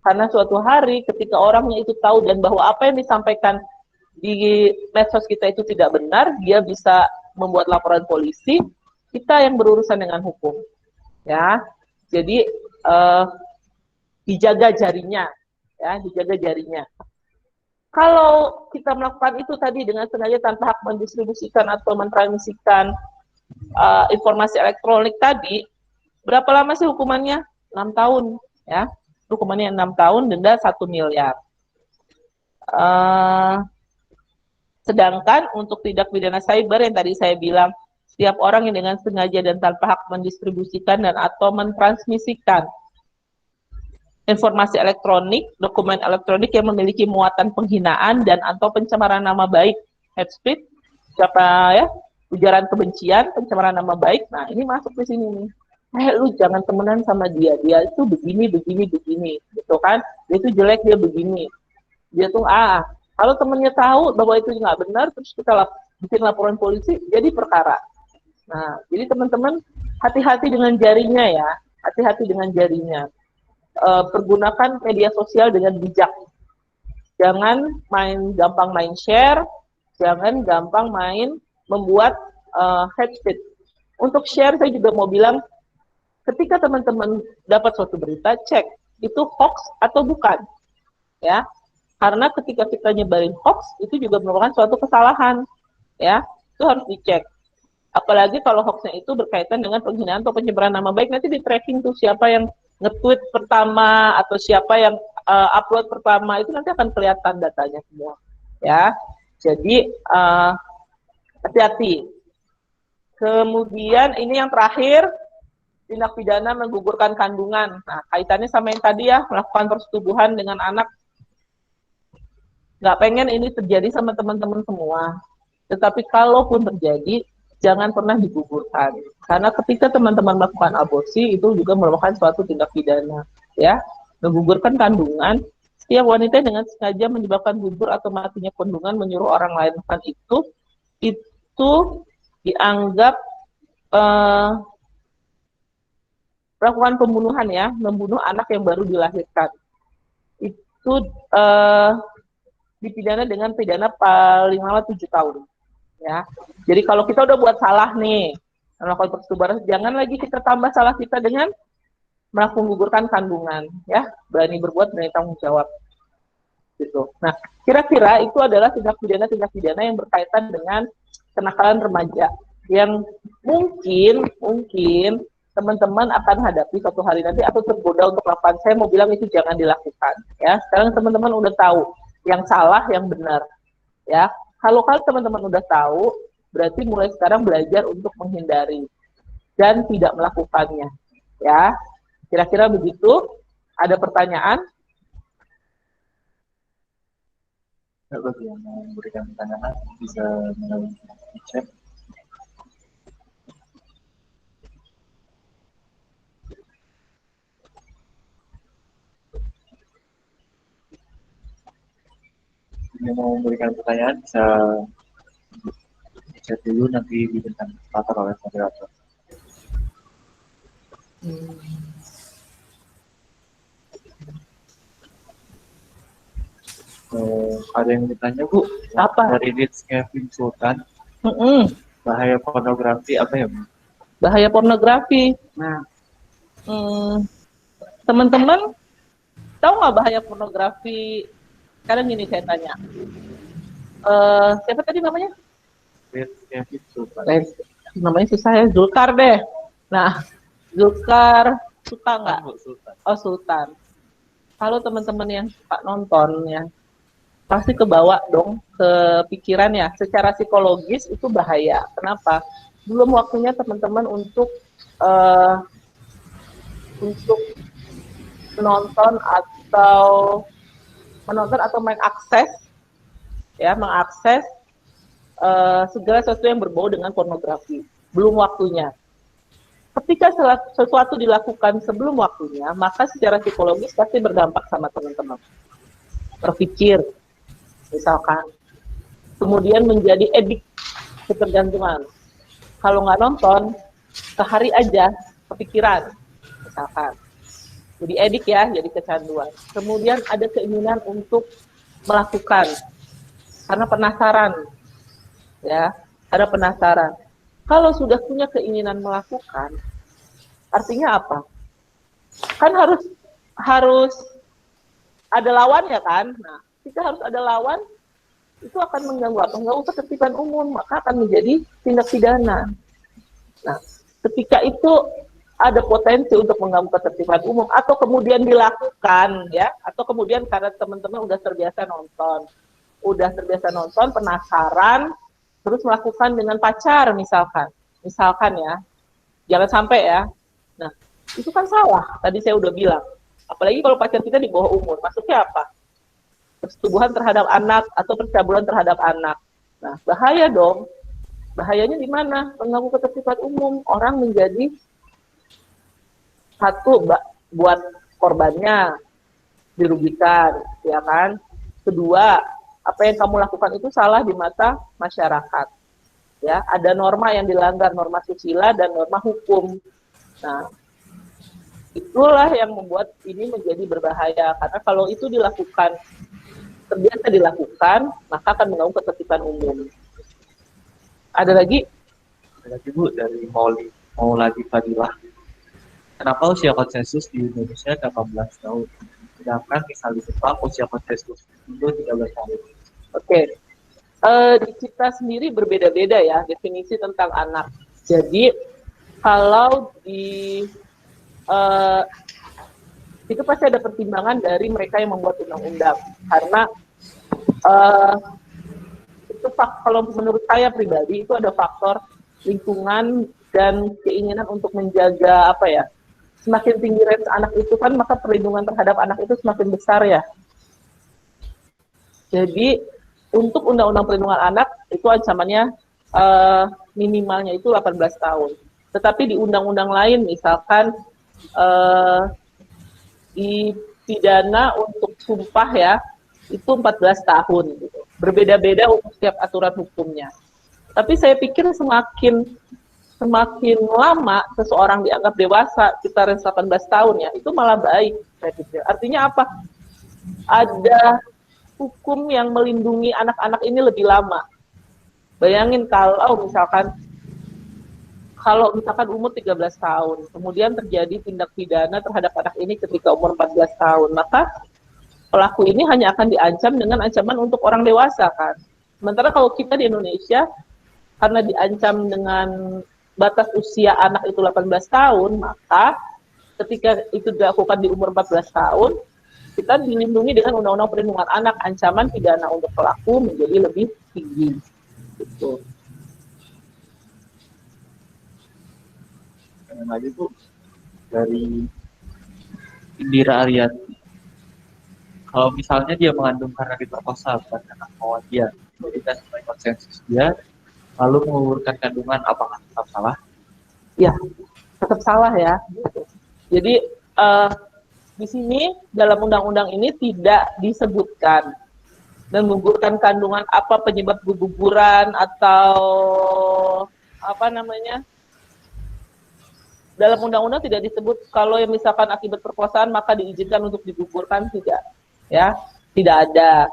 Karena suatu hari ketika orangnya itu tahu dan bahwa apa yang disampaikan di medsos kita itu tidak benar, dia bisa membuat laporan polisi, kita yang berurusan dengan hukum. Ya. Jadi dijaga jarinya, ya, dijaga jarinya. Kalau kita melakukan itu tadi dengan sengaja tanpa hak mendistribusikan atau mentransmisikan informasi elektronik tadi, berapa lama sih hukumannya? 6 tahun, ya. Hukumannya 6 tahun, denda 1 miliar. Sedangkan untuk tindak pidana cyber yang tadi saya bilang, setiap orang yang dengan sengaja dan tanpa hak mendistribusikan dan atau mentransmisikan informasi elektronik, dokumen elektronik yang memiliki muatan penghinaan dan atau pencemaran nama baik, hate speech, ujaran kebencian, pencemaran nama baik. Nah, ini masuk di sini nih. Lu jangan temenan sama dia itu begini, gitu kan? Dia itu jelek, dia begini. Dia tuh kalau temennya tahu bahwa itu nggak benar, terus kita bikin laporan polisi, jadi perkara. Nah, jadi teman-teman hati-hati dengan jarinya ya, hati-hati dengan jarinya. Pergunakan media sosial dengan bijak. Jangan gampang main share, jangan gampang main membuat hate speech. Untuk share saya juga mau bilang, ketika teman-teman dapat suatu berita, cek itu hoax atau bukan, ya. Karena ketika kita nyebarin hoax itu juga merupakan suatu kesalahan, ya. Itu harus dicek. Apalagi kalau hoaxnya itu berkaitan dengan penghinaan atau pencemaran nama baik, nanti di tracking tuh siapa yang nge-tweet pertama atau siapa yang upload pertama, itu nanti akan kelihatan datanya semua, ya. Jadi hati-hati. Kemudian ini yang terakhir, tindak pidana menggugurkan kandungan. Nah, kaitannya sama yang tadi ya, melakukan persetubuhan dengan anak. Nggak pengen ini terjadi sama teman-teman semua. Tetapi kalaupun terjadi, jangan pernah digugurkan. Karena ketika teman-teman melakukan aborsi itu juga merupakan suatu tindak pidana, ya. Menggugurkan kandungan, setiap wanita dengan sengaja menyebabkan gugur atau matinya kandungan menyuruh orang lain melakukan itu dianggap melakukan pembunuhan, ya, membunuh anak yang baru dilahirkan. Itu dipidana dengan pidana paling lama 7 tahun. Ya, jadi kalau kita udah buat salah nih, melakukan persetubuhan, jangan lagi kita tambah salah kita dengan menggugurkan kandungan, ya, berani berbuat, berani tanggung jawab, gitu. Nah, kira-kira itu adalah tindak pidana yang berkaitan dengan kenakalan remaja yang mungkin teman-teman akan hadapi suatu hari nanti atau tergoda untuk melakukan. Saya mau bilang itu jangan dilakukan, ya. Sekarang teman-teman udah tahu yang salah, yang benar, ya. Kalau teman-teman udah tahu, berarti mulai sekarang belajar untuk menghindari dan tidak melakukannya, ya. Kira-kira begitu. Ada pertanyaan? Bagi yang mau memberikan pertanyaan bisa melalui chat. Yang mau memberikan pertanyaan bisa chat dulu, nanti diberikan kesempatan oleh moderator. Ada yang bertanya, Bu? Apa? Dari Rich Kevin Sultan. Bahaya pornografi apa ya, Bu? Bahaya pornografi. Nah, teman-teman tahu nggak bahaya pornografi? Sekarang gini saya tanya. Siapa tadi namanya? Rich Kevin Sultan. Namanya susah ya, Zulkar deh. Nah, Zulkar suka nggak? Sultan. Oh, Sultan. Kalau teman-teman yang suka nonton, ya, pasti kebawa dong ke pikiran, ya. Secara psikologis itu bahaya. Kenapa? Belum waktunya teman-teman untuk menonton atau mengakses, ya, mengakses segala sesuatu yang berbau dengan pornografi. Belum waktunya. Ketika sesuatu dilakukan sebelum waktunya, maka secara psikologis pasti berdampak sama teman-teman. Berpikir, misalkan, kemudian menjadi edik, ketergantungan. Kalau nggak nonton, sehari aja kepikiran, misalkan. Jadi edik, ya, jadi kecanduan. Kemudian ada keinginan untuk melakukan, karena penasaran, ya, ada penasaran. Kalau sudah punya keinginan melakukan, artinya apa? Kan harus ada lawan, ya kan? Nah, jika harus ada lawan, itu akan mengganggu apa? Mengganggu ketertiban umum, maka akan menjadi tindak pidana. Nah, ketika itu ada potensi untuk mengganggu ketertiban umum, atau kemudian dilakukan, ya, atau kemudian karena teman-teman udah terbiasa nonton, penasaran, terus melakukan dengan pacar misalkan, ya, jangan sampai, ya. Nah, itu kan salah. Tadi saya udah bilang, apalagi kalau pacar kita di bawah umur, maksudnya apa? Persetubuhan terhadap anak atau percabulan terhadap anak. Nah, bahaya dong. Bahayanya di mana? Mengganggu ketertiban umum. Orang menjadi satu, buat korbannya dirugikan, ya kan? Kedua, apa yang kamu lakukan itu salah di mata masyarakat. Ya, ada norma yang dilanggar, norma susila dan norma hukum. Nah, itulah yang membuat ini menjadi berbahaya, karena kalau itu terbiasa dilakukan, maka akan mengganggu ketertiban umum. Ada lagi? Ada lagi, Bu, dari Mauladi Fadilah. Kenapa usia konsensus di Indonesia 18 tahun? Sedangkan misalnya di Jepang usia konsensus itu 13 tahun. Oke. Di kita sendiri berbeda-beda, ya, definisi tentang anak. Jadi kalau itu pasti ada pertimbangan dari mereka yang membuat undang-undang, karena itu kalau menurut saya pribadi itu ada faktor lingkungan dan keinginan untuk menjaga, apa ya, semakin tinggi range anak itu kan, maka perlindungan terhadap anak itu semakin besar, ya. Jadi untuk undang-undang perlindungan anak itu ancamannya minimalnya itu 18 tahun. Tetapi di undang-undang lain misalkan di pidana untuk sumpah ya itu 14 tahun gitu. Berbeda-beda untuk setiap aturan hukumnya. Tapi saya pikir semakin lama seseorang dianggap dewasa, sekitar 18 tahun ya, itu malah baik saya pikir. Artinya apa? Ada hukum yang melindungi anak-anak ini lebih lama. Bayangin kalau misalkan umur 13 tahun, kemudian terjadi tindak pidana terhadap anak ini ketika umur 14 tahun, maka pelaku ini hanya akan diancam dengan ancaman untuk orang dewasa kan. Sementara kalau kita di Indonesia, karena diancam dengan batas usia anak itu 18 tahun, maka ketika itu dilakukan di umur 14 tahun, kita dilindungi dengan Undang-Undang Perlindungan Anak, ancaman pidana untuk pelaku menjadi lebih tinggi. Gitu. Yang lagi Bu, dari Indira Aryati. Kalau misalnya dia mengandung karena diperkosa bukan karena kemauan dia, kita sesuai konsensus dia, lalu mengugurkan kandungan, apakah tetap salah? Ya, tetap salah ya. Jadi di sini dalam undang-undang ini tidak disebutkan dan menggugurkan kandungan apa penyebab keguguran atau apa namanya. Dalam undang-undang tidak disebut kalau yang misalkan akibat perkosaan maka diizinkan untuk digugurkan, tidak. Ya, tidak ada.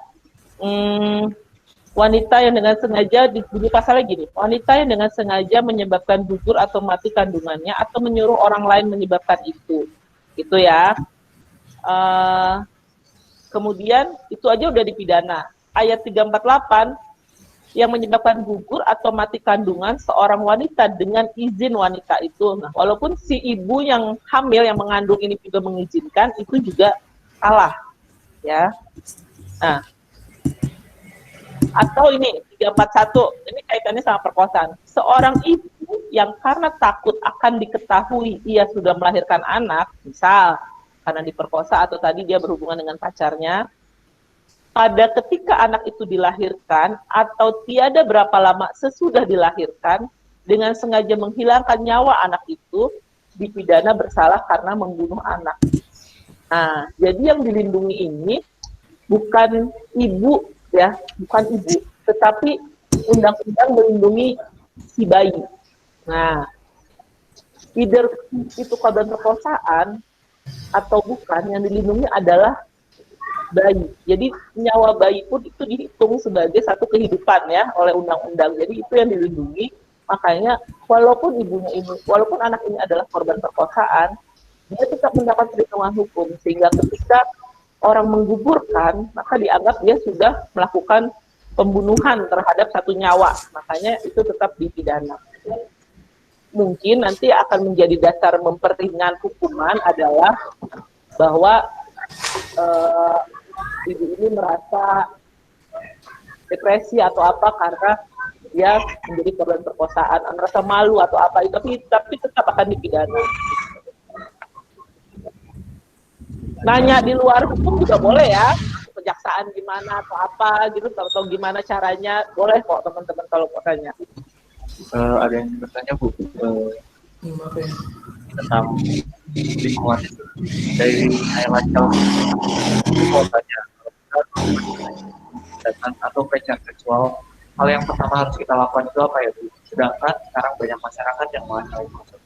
Wanita yang dengan sengaja, di pasalnya gini, wanita yang dengan sengaja menyebabkan gugur atau mati kandungannya atau menyuruh orang lain menyebabkan itu ya. Kemudian itu aja udah dipidana. Ayat 348 yang menyebabkan gugur atau mati kandungan seorang wanita dengan izin wanita itu. Nah, walaupun si ibu yang hamil yang mengandung ini juga mengizinkan, itu juga salah, ya. Nah, atau ini 341, ini kaitannya sama perkosaan. Seorang ibu yang karena takut akan diketahui ia sudah melahirkan anak, misal karena diperkosa atau tadi dia berhubungan dengan pacarnya, pada ketika anak itu dilahirkan atau tiada berapa lama sesudah dilahirkan, dengan sengaja menghilangkan nyawa anak itu, dipidana bersalah karena membunuh anak. Nah, jadi yang dilindungi ini bukan ibu, ya, bukan ibu, tetapi undang-undang melindungi si bayi. Nah, either itu korban perkosaan atau bukan, yang dilindungi adalah bayi. Jadi nyawa bayi pun itu dihitung sebagai satu kehidupan ya oleh undang-undang. Jadi itu yang dilindungi. Makanya walaupun walaupun anak ini adalah korban perkosaan, dia tetap mendapat perlindungan hukum, sehingga ketika orang menggugurkan, maka dianggap dia sudah melakukan pembunuhan terhadap satu nyawa. Makanya itu tetap dipidana. Mungkin nanti akan menjadi dasar memperingan hukuman adalah bahwa ibu ini merasa depresi atau apa karena dia menjadi korban perkosaan, merasa malu atau apa, tapi tetap akan dipidana. Nanya di luar hukum juga boleh ya, kejaksaan gimana atau apa gitu, atau gimana caranya, boleh kok teman-teman kalau mau tanya. Ada yang bertanya Bu, tentang lingkungan dari highlight itu mau tanya datang atau pelecehan seksual, hal yang pertama harus kita lakukan itu apa ya Bu? Sedangkan sekarang banyak masyarakat yang mengetahui konsep.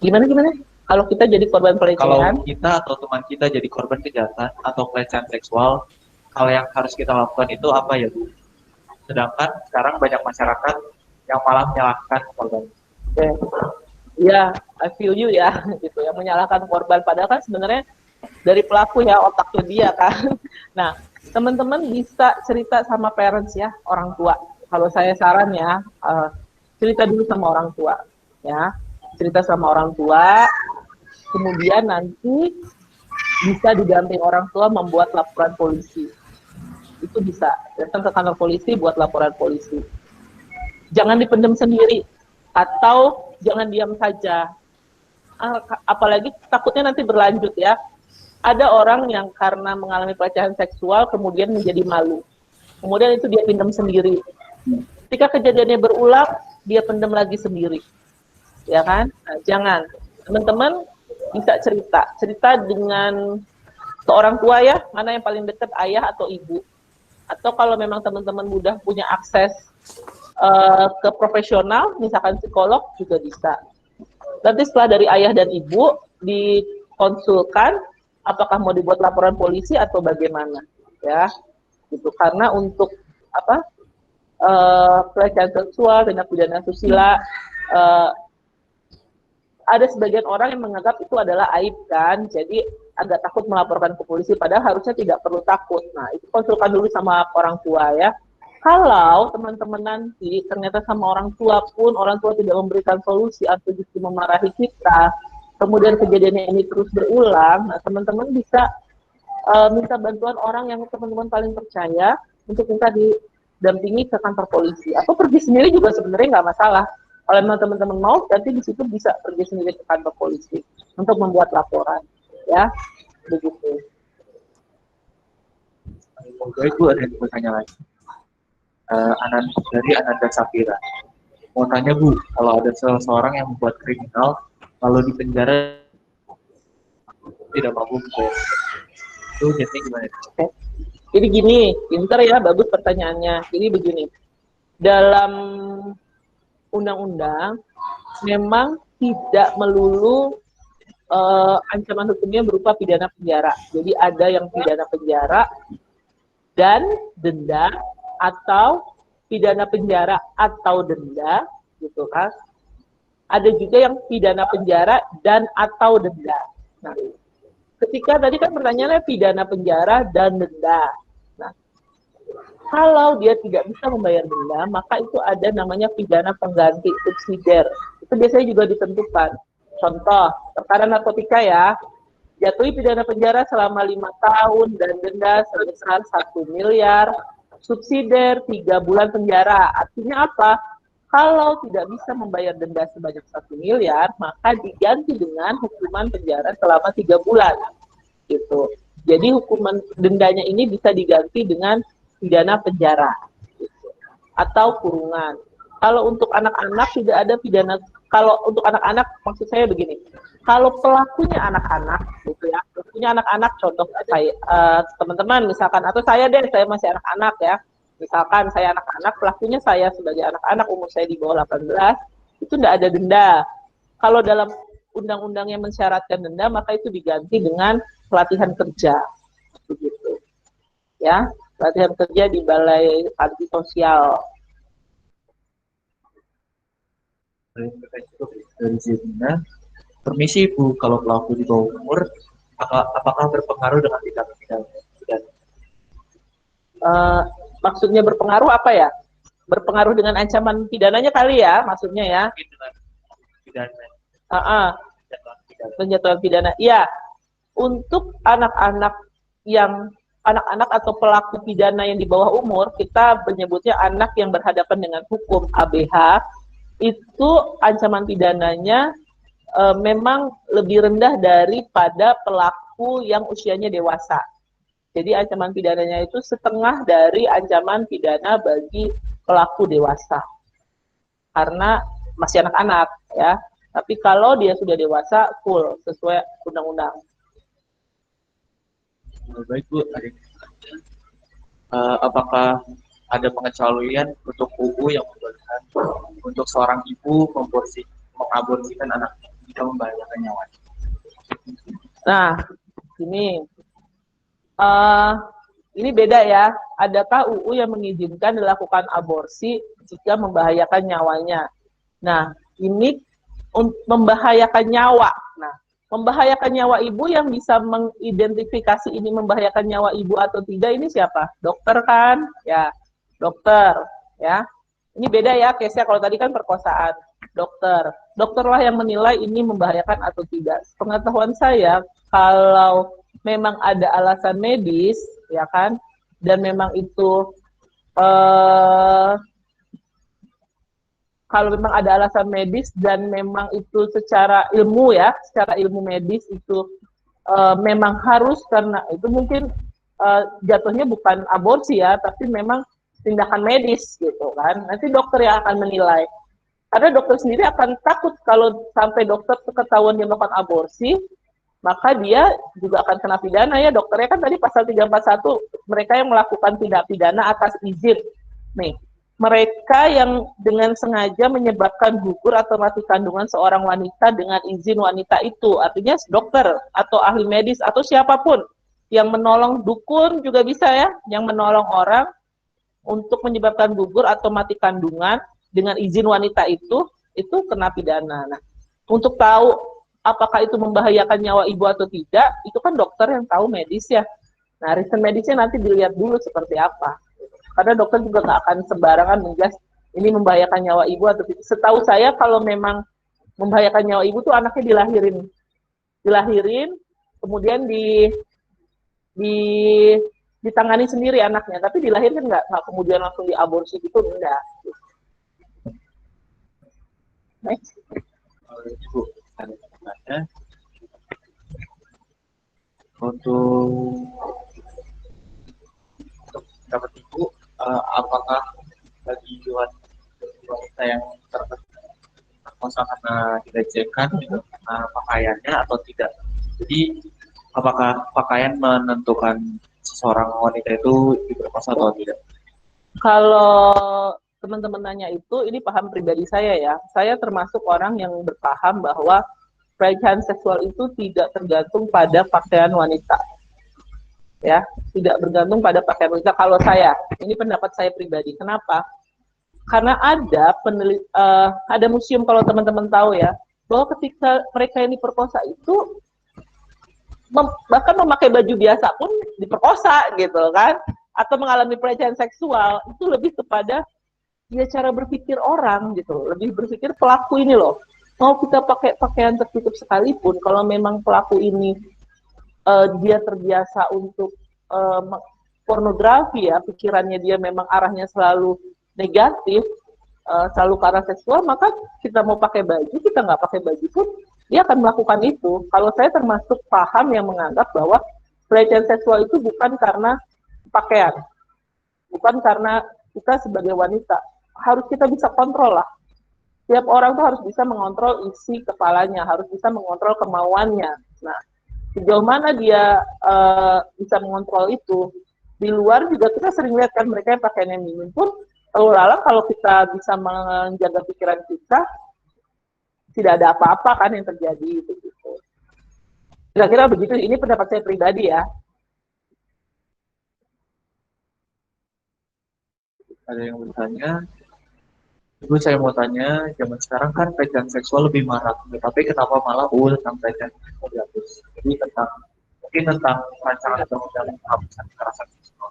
Gimana? Kalau kita jadi korban pelecehan? Kalau kita atau teman kita jadi korban kejahatan atau pelecehan seksual, hal yang harus kita lakukan itu apa ya Bu? Sedangkan sekarang banyak masyarakat yang malah menyalahkan korban. Okay. Ya, I feel you ya, gitu. Yang menyalahkan korban, padahal kan sebenarnya dari pelaku ya, otaknya dia kan. Nah, teman-teman bisa cerita sama parents ya, orang tua. Kalau saya saran ya, cerita dulu sama orang tua, ya. Cerita sama orang tua, kemudian nanti bisa didampingi orang tua membuat laporan polisi. Itu bisa, datang ke kantor polisi buat laporan polisi. Jangan dipendam sendiri, atau jangan diam saja. Apalagi takutnya nanti berlanjut ya. Ada orang yang karena mengalami pelecehan seksual kemudian menjadi malu. Kemudian itu dia pendam sendiri. Ketika kejadiannya berulang, dia pendam lagi sendiri, ya kan? Nah, jangan. Teman-teman bisa cerita dengan seorang tua ya, mana yang paling dekat, ayah atau ibu. Atau kalau memang teman-teman mudah punya akses ke profesional, misalkan psikolog juga bisa. Nanti setelah dari ayah dan ibu dikonsulkan, apakah mau dibuat laporan polisi atau bagaimana, ya? Gitu. Karena untuk pelecehan seksual, tindak pidana susila, ada sebagian orang yang menganggap itu adalah aib kan, jadi agak takut melaporkan ke polisi, padahal harusnya tidak perlu takut. Nah, itu konsulkan dulu sama orang tua ya. Kalau teman-teman nanti ternyata sama orang tua pun, orang tua tidak memberikan solusi atau justru memarahi kita, kemudian kejadian ini terus berulang, nah teman-teman bisa minta bantuan orang yang teman-teman paling percaya untuk minta didampingi ke kantor polisi, atau pergi sendiri juga sebenarnya nggak masalah. Kalau memang teman-teman mau, nanti di situ bisa pergi sendiri ke kantor polisi untuk membuat laporan, ya, begitu. Baik Bu, ada yang mau tanya lagi. Dari Ananda Safira. Mau tanya Bu, kalau ada seseorang yang membuat kriminal, lalu di penjara tidak mampu membayar, itu jadinya gimana? Okay. Jadi gini, pinter ya, bagus pertanyaannya. Jadi begini, dalam undang-undang memang tidak melulu ancaman hukumnya berupa pidana penjara. Jadi ada yang pidana penjara dan denda, atau pidana penjara atau denda, gitu kan. Ada juga yang pidana penjara dan atau denda. Nah, ketika tadi kan pertanyaannya pidana penjara dan denda. Nah, kalau dia tidak bisa membayar denda, maka itu ada namanya pidana pengganti subsidiar. Itu biasanya juga ditentukan. Contoh, perkara narkotika ya, jatuhi pidana penjara selama 5 tahun dan denda sebesar 1 miliar, subsidiar 3 bulan penjara. Artinya apa? Kalau tidak bisa membayar denda sebanyak 1 miliar, maka diganti dengan hukuman penjara selama 3 bulan. Gitu. Jadi hukuman dendanya ini bisa diganti dengan pidana penjara, gitu, atau kurungan. Kalau untuk anak-anak tidak ada pidana. Kalau untuk anak-anak, maksud saya begini. Kalau pelakunya anak-anak, gitu ya, pelakunya anak-anak, contoh saya, teman-teman misalkan, atau saya deh, saya masih anak-anak ya. Misalkan saya anak-anak, pelakunya saya sebagai anak-anak, umur saya di bawah 18, itu tidak ada denda. Kalau dalam undang-undang yang mensyaratkan denda, maka itu diganti dengan pelatihan kerja. Begitu. Ya, pelatihan kerja di Balai Panti Sosial. Dari Zina, permisi Bu, kalau pelaku di bawah umur, apakah berpengaruh dengan tindak pidana? Maksudnya berpengaruh apa ya? Berpengaruh dengan ancaman pidananya kali ya, maksudnya ya? Pidana. Penjatuhan pidana. Iya. Untuk anak-anak atau pelaku pidana yang di bawah umur, kita menyebutnya anak yang berhadapan dengan hukum ABH, itu ancaman pidananya memang lebih rendah daripada pelaku yang usianya dewasa. Jadi ancaman pidananya itu setengah dari ancaman pidana bagi pelaku dewasa. Karena masih anak-anak ya. Tapi kalau dia sudah dewasa, full sesuai undang-undang. Baik Bu, apakah ada pengecualian untuk UU yang membolehkan untuk seorang ibu mengaborsikan anaknya jika membahayakan nyawanya? Nah, ini beda ya. Adakah UU yang mengizinkan dilakukan aborsi jika membahayakan nyawanya? Nah, ini membahayakan nyawa. Nah, membahayakan nyawa ibu, yang bisa mengidentifikasi ini membahayakan nyawa ibu atau tidak, ini siapa? Dokter kan? Ya, dokter. Ya, ini beda ya case-nya. Kalau tadi kan perkosaan, dokterlah yang menilai ini membahayakan atau tidak. Pengetahuan saya, kalau memang ada alasan medis, ya kan, dan memang itu kalau memang ada alasan medis dan memang itu secara ilmu ya, secara ilmu medis itu memang harus, karena itu mungkin jatuhnya bukan aborsi ya, tapi memang tindakan medis gitu kan. Nanti dokter yang akan menilai. Karena dokter sendiri akan takut kalau sampai dokter ketahuan dia melakukan aborsi, maka dia juga akan kena pidana ya. Dokternya kan tadi pasal 341, mereka yang melakukan tindak pidana atas izin. Nih, mereka yang dengan sengaja menyebabkan gugur atau mati kandungan seorang wanita dengan izin wanita itu, artinya dokter atau ahli medis atau siapapun yang menolong, dukun juga bisa ya, yang menolong orang untuk menyebabkan gugur atau mati kandungan dengan izin wanita itu kena pidana. Nah, untuk tahu apakah itu membahayakan nyawa ibu atau tidak, itu kan dokter yang tahu medis ya. Nah, riset medisnya nanti dilihat dulu seperti apa. Karena dokter juga nggak akan sembarangan menjelas ini membahayakan nyawa ibu atau tidak. Setahu saya kalau memang membahayakan nyawa ibu tuh anaknya dilahirin, kemudian ditangani sendiri anaknya, tapi dilahirkan nggak kemudian langsung diaborsi gitu, enggak. Next. Ibu, ada pertanyaan untuk dapat ibu, apakah bagi wanita yang terperkosa karena dilecehkan gitu, pakaiannya atau tidak? Jadi apakah pakaian menentukan seseorang wanita itu diperkosa atau tidak? Kalau teman-teman nanya itu, ini paham pribadi saya ya. Saya termasuk orang yang berpaham bahwa pelecehan seksual itu tidak tergantung pada pakaian wanita. Ya, tidak bergantung pada pakaian wanita. Kalau saya, ini pendapat saya pribadi. Kenapa? Karena ada museum, kalau teman-teman tahu ya, bahwa ketika mereka yang diperkosa itu bahkan memakai baju biasa pun diperkosa gitu kan, atau mengalami pelecehan seksual, itu lebih kepada ya cara berpikir orang gitu, lebih berpikir pelaku ini loh, mau kita pakai pakaian tertutup sekalipun, kalau memang pelaku ini dia terbiasa untuk pornografi ya, pikirannya dia memang arahnya selalu negatif, selalu ke arah seksual, maka kita mau pakai baju, kita nggak pakai baju pun dia akan melakukan itu. Kalau saya termasuk paham yang menganggap bahwa pelecehan seksual itu bukan karena pakaian, bukan karena kita sebagai wanita. Harus kita bisa kontrol lah. Tiap orang tuh harus bisa mengontrol isi kepalanya, harus bisa mengontrol kemauannya. Nah, sejauh mana dia bisa mengontrol itu? Di luar juga kita sering lihat kan mereka yang pakaiannya minim pun, lalu kalau kita bisa menjaga pikiran kita, tidak ada apa-apa kan yang terjadi gitu. Kira-kira begitu. Ini pendapat saya pribadi ya. Ada yang bertanya, Ibu saya mau tanya, zaman sekarang kan pelecehan seksual lebih marak, tapi kenapa malah tentang pelecehan seksual dihapus? Jadi mungkin tentang rancangan undang-undang penghapusan kekerasan seksual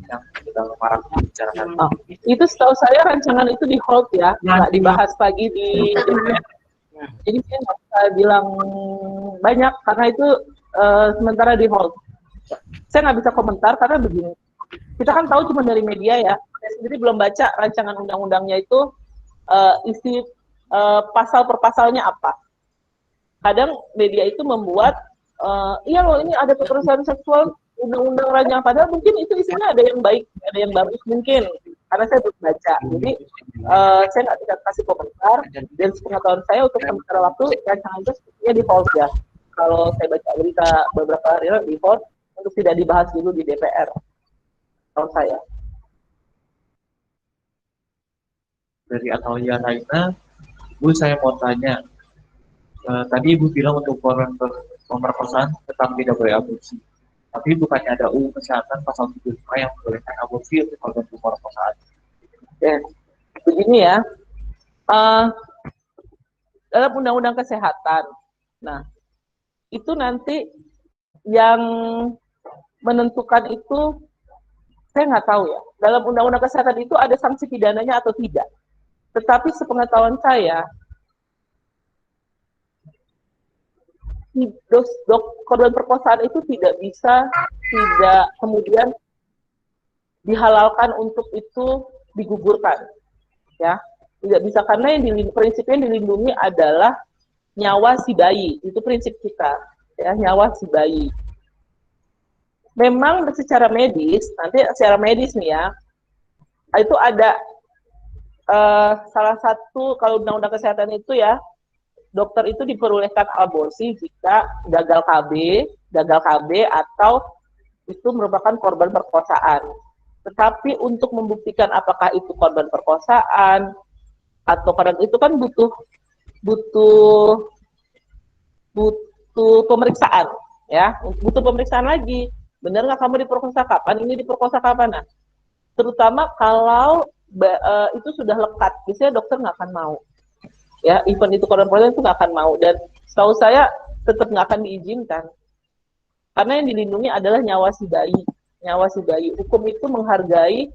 yang sedang marak dibicarakan. Itu setahu saya rancangan itu di hold ya, nggak dibahas lagi di DPR. Jadi saya nggak bisa bilang banyak karena itu sementara di hold. Saya nggak bisa komentar karena begini. Kita kan tahu cuma dari media ya. Saya sendiri belum baca rancangan undang-undangnya itu isi pasal per pasalnya apa. Kadang media itu membuat iya loh ini ada kekerasan seksual undang-undang rancangan, padahal mungkin itu isinya ada yang baik, ada yang bagus mungkin. Karena saya belum baca. Jadi saya nggak bisa kasih komentar, dan sepengetahuan saya untuk sementara waktu rancangan itu sepertinya di hold ya. Kalau saya baca berita beberapa hari lalu di hold untuk tidak dibahas dulu di DPR. Kalau saya. Dari Atalia Raina, Bu saya mau tanya, tadi Ibu bilang untuk pemerkosaan tetap tidak boleh aborsi, tapi bukannya ada UU Kesehatan pasal 75 yang membolehkan aborsi untuk korban pemerkosaan? Dan begini ya, dalam Undang-Undang Kesehatan, nah itu nanti yang menentukan itu saya nggak tahu ya. Dalam Undang-Undang Kesehatan itu ada sanksi pidananya atau tidak. Tetapi sepengetahuan saya, korban perkosaan itu tidak bisa kemudian dihalalkan untuk itu digugurkan, ya tidak bisa, karena yang prinsipnya dilindungi adalah nyawa si bayi, itu prinsip kita, ya nyawa si bayi. Memang secara medis, nanti secara medis nih ya, Itu ada salah satu, kalau undang-undang kesehatan itu ya, dokter itu diperbolehkan aborsi jika gagal KB atau itu merupakan korban perkosaan. Tetapi untuk membuktikan apakah itu korban perkosaan atau karena itu kan butuh pemeriksaan, ya, butuh pemeriksaan lagi. Benar nggak kamu diperkosa kapan? Ini diperkosa kapan? Nah, terutama kalau itu sudah lekat, biasanya dokter nggak akan mau. Ya, event itu korban perkosaan itu nggak akan mau, dan setahu saya tetap nggak akan diizinkan. Karena yang dilindungi adalah nyawa si bayi. Nyawa si bayi. Hukum itu menghargai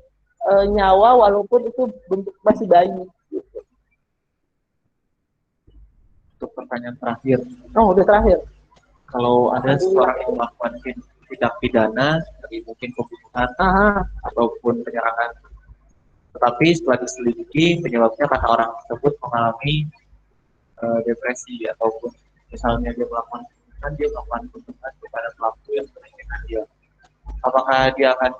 nyawa walaupun itu bentuk masih bayi. Gitu. Untuk pertanyaan terakhir. Oh, udah terakhir. Kalau ada seseorang yang melakukan tindak pidana, dari mungkin pembunuhan ataupun penyerangan, tetapi setelah diselidiki penyebabnya karena orang tersebut mengalami depresi ataupun misalnya dia melakukan pembunuhan kepada pelaku yang menginginkan dia. Apakah dia akan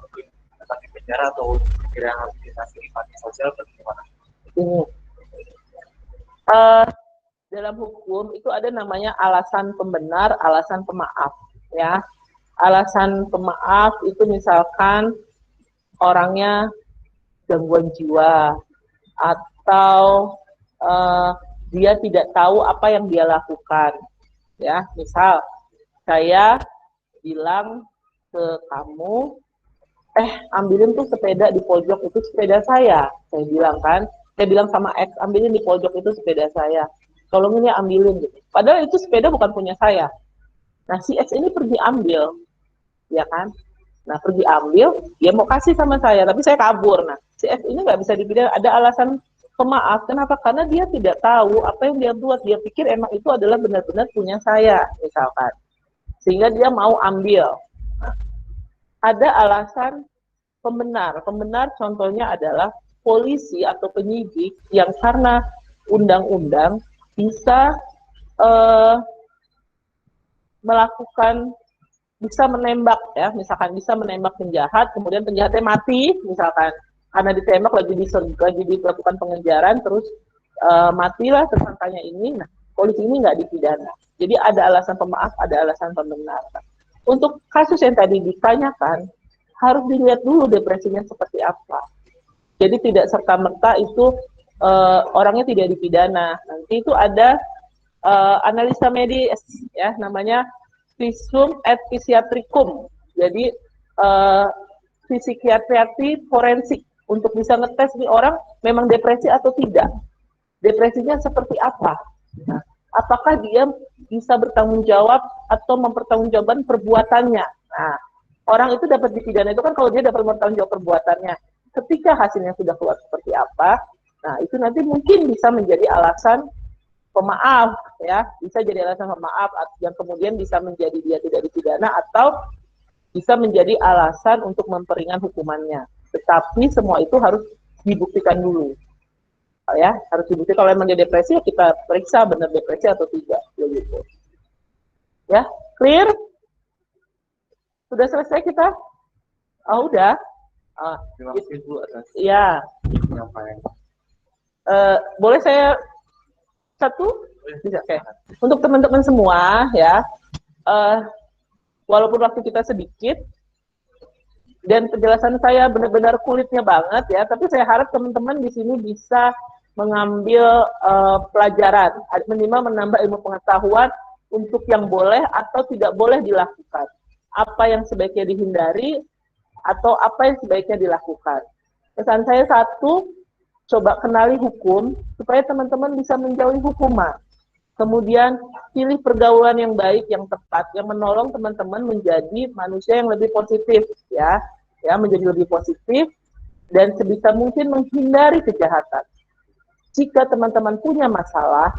tetap di penjara atau direhabilitasi di panti sosial atau bagaimana? Dalam hukum itu ada namanya alasan pembenar, alasan pemaaf, ya. Alasan pemaaf itu misalkan orangnya gangguan jiwa atau dia tidak tahu apa yang dia lakukan, ya. Misal saya bilang ke kamu, ambilin tuh sepeda di pojok itu sepeda saya bilang kan, saya bilang sama X, ambilin di pojok itu sepeda saya, tolongin ya ambilin gitu. Padahal itu sepeda bukan punya saya. Nah si X ini pergi ambil, ya kan? Nah pergi ambil, dia mau kasih sama saya, tapi saya kabur. Nah si X ini nggak bisa dipidana, ada alasan pemaaf. Kenapa? Karena dia tidak tahu apa yang dia buat. Dia pikir emang itu adalah benar-benar punya saya, misalkan. Sehingga dia mau ambil. Nah, ada alasan pembenar. Pembenar contohnya adalah polisi atau penyidik yang karena undang-undang bisa melakukan, bisa menembak, ya, misalkan bisa menembak penjahat, kemudian penjahatnya mati, misalkan karena ditembak lagi dilakukan pengejaran, terus matilah tersangkanya ini. Nah, polisi ini nggak dipidana. Jadi ada alasan pemaaf, ada alasan pembenar. Untuk kasus yang tadi ditanyakan, harus dilihat dulu depresinya seperti apa. Jadi tidak serta-merta itu orangnya tidak dipidana. Nanti itu ada analisa medis, ya, namanya visum et psikiatricum. Jadi psikiatri forensik untuk bisa ngetes nih orang memang depresi atau tidak. Depresinya seperti apa? Nah, apakah dia bisa bertanggung jawab atau mempertanggungjawabkan perbuatannya? Nah, orang itu dapat dipidana itu kan kalau dia dapat bertanggung jawab perbuatannya. Ketika hasilnya sudah keluar seperti apa, nah itu nanti mungkin bisa menjadi alasan pemaaf, ya, bisa jadi alasan pemaaf yang kemudian bisa menjadi dia tidak dipidana atau bisa menjadi alasan untuk memperingan hukumannya. Tetapi semua itu harus dibuktikan dulu, ya, harus dibuktikan. Kalau memang dia depresi, ya kita periksa benar depresi atau tidak, begitu. Ya, clear? Sudah selesai kita? Oh, udah. Terima kasih Bu atas ya. penyampaian. Boleh saya satu? Bisa, oke. Untuk teman-teman semua, ya, walaupun waktu kita sedikit dan penjelasan saya benar-benar kulitnya banget, ya, tapi saya harap teman-teman di sini bisa mengambil pelajaran, minimal menambah ilmu pengetahuan untuk yang boleh atau tidak boleh dilakukan, apa yang sebaiknya dihindari atau apa yang sebaiknya dilakukan. Pesan saya satu, coba kenali hukum supaya teman-teman bisa menjauhi hukuman. Kemudian pilih pergaulan yang baik, yang tepat, yang menolong teman-teman menjadi manusia yang lebih positif, ya, menjadi lebih positif dan sebisa mungkin menghindari kejahatan. Jika teman-teman punya masalah,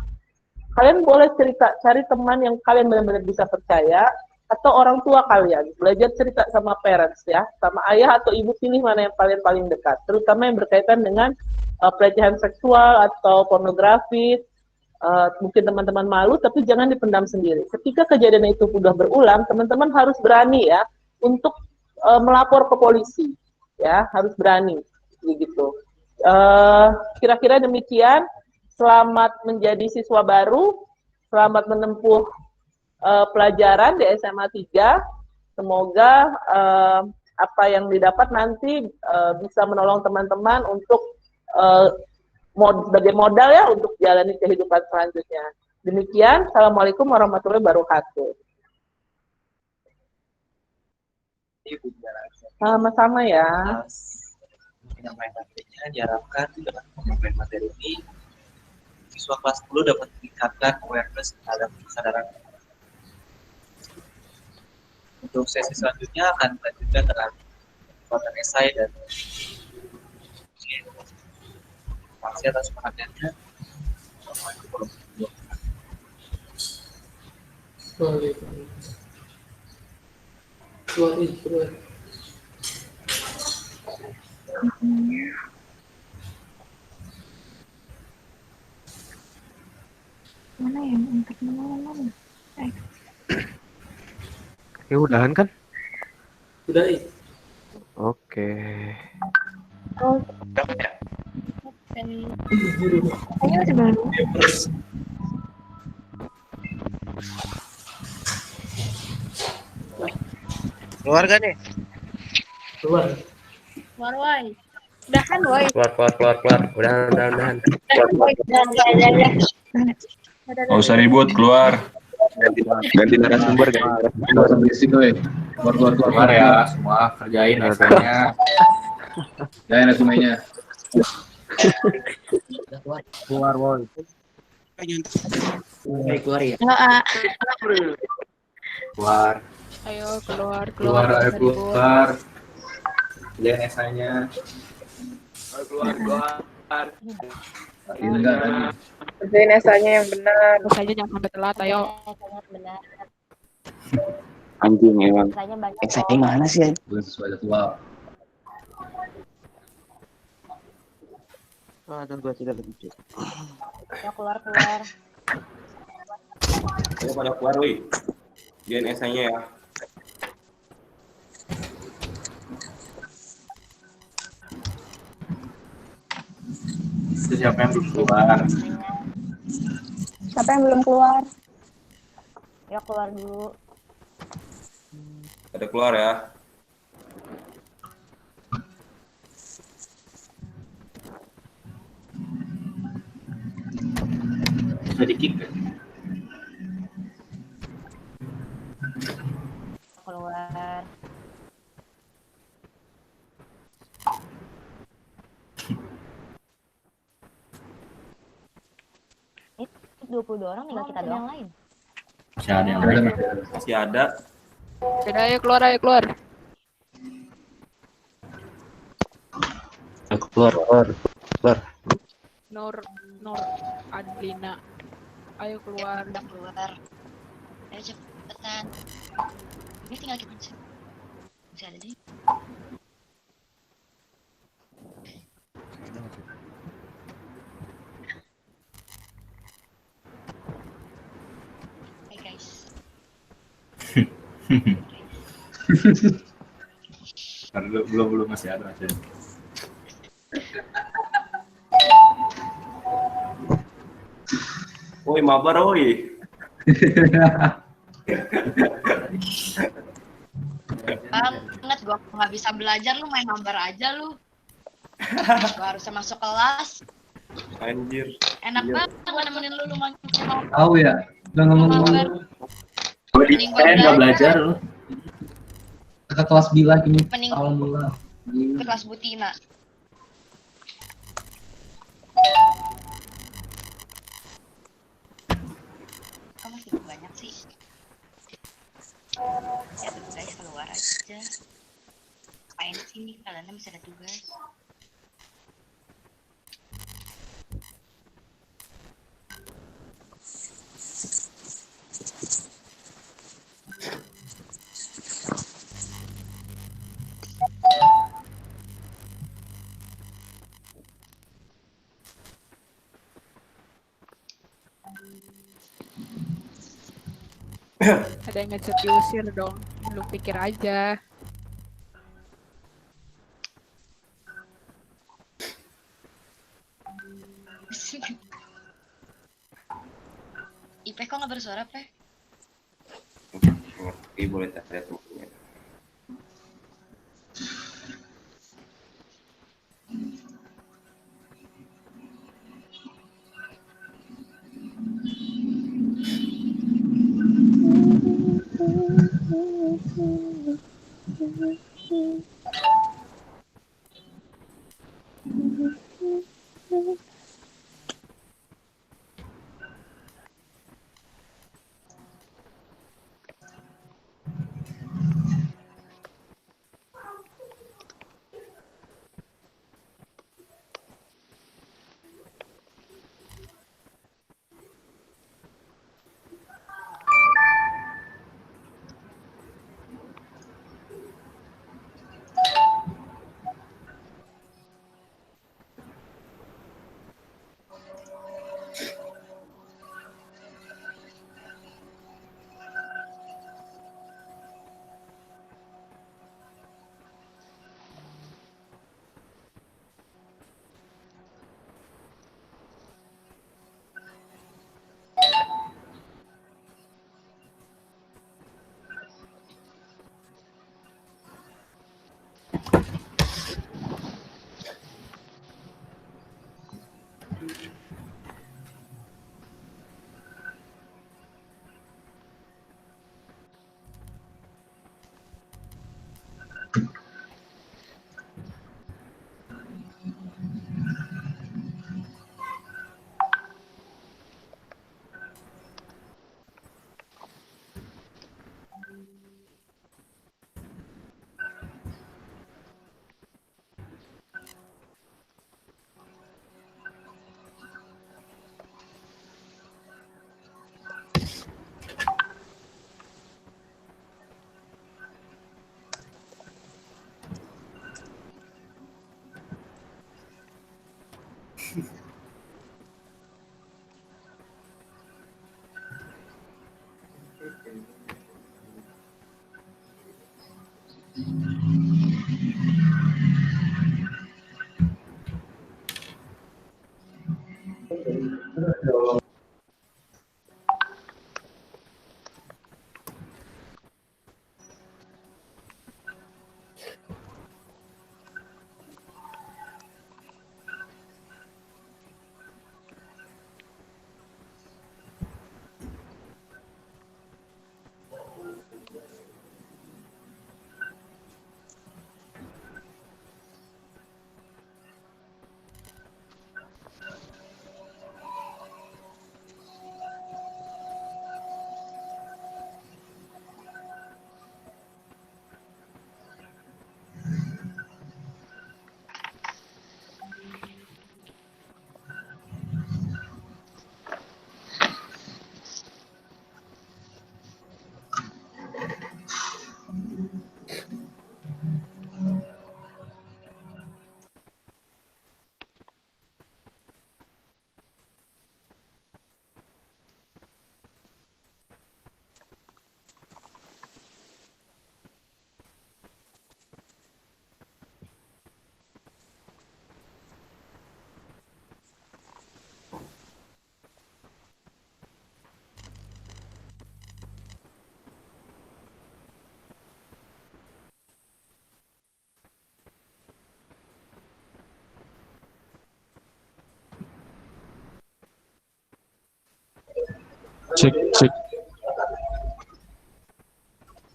kalian boleh cerita, cari teman yang kalian benar-benar bisa percaya, atau orang tua kalian, belajar cerita sama parents, ya, sama ayah atau ibu, pilih mana yang kalian paling dekat, terutama yang berkaitan dengan pelecehan seksual atau pornografi. Mungkin teman-teman malu, tapi jangan dipendam sendiri. Ketika kejadian itu sudah berulang, teman-teman harus berani, ya, untuk melapor ke polisi, ya, harus berani, begitu. Kira-kira demikian. Selamat menjadi siswa baru, selamat menempuh pelajaran di SMA 3. Semoga apa yang didapat nanti bisa menolong teman-teman untuk sebagai modal ya untuk jalani kehidupan selanjutnya. Demikian, Assalamualaikum warahmatullahi wabarakatuh. Sama-sama ya. Penyampaian materinya diharapkan dengan penyampaian materi ini siswa kelas 10 dapat meningkatkan awareness terhadap kesadaran. Untuk sesi selanjutnya akan dilanjutkan dengan pembuatan esai dan masih atas perhatiannya. Assalamualaikum warahmatullahi wabarakatuh. Mana yang angkat mana? Ya udahan kan? Udah, Oke. Oh, kayaknya masih baru. Keluar kan nih? keluar. Keluar, woi. Udahan, woi. Keluar. Udahan. Nggak usah ribut, keluar. Ganti narasumber kan? Nggak usah berisik, weh. Keluar ya, semua kerjain esainya. Kerjain resumenya. Keluar, woi. Keluar ya. Keluar. Ayo keluar. Ayo keluar. Kerjain esainya. Keluar. Enggak tadi. Kerjain esainya yang benar. Terus aja jangan sampai telat, ayo. Benar. Anjing emang. Esainya banyak. Esainya mana sih? Belum sesuai jadwal. Aduh, gua tidak begitu. Ya, keluar. Ayo pada keluar, woi. Jangan esainya ya. Siapa yang belum keluar? Siapa yang belum keluar? Ya, keluar dulu. Pada keluar ya. Bisa di-kick kan? Keluar. Ini 22 orang tinggal kita doang. Yang lain. Masih ada yang lain. Masih ada. Sudah, ayo keluar. Keluar. Nur Adlina. Ayo keluar. Udah keluar. Ayo cepetan. Ini tinggal kita masih ada deh. Hai guys. Belum masih ada. Woi, mabar woi. Banget gua nggak bisa belajar, lu main mabar aja lu. Gua harusnya masuk kelas. Anjir. Enak banget gua nemenin lu main mabar. Tahu ya? Udah ngomong-ngomong. Nggak belajar lu. Ke kelas bilah ini. Mending Alhamdulillah. ke kelas Butina. Kok masih banyak sih? Ya tuh guys, keluar aja. Ngapain sih nih, kalian masih ada tugas. Ada yang ngechat diusir dong. Lu pikir aja. suara apa? Ngerti, boleh tanya temennya. Cek, cek.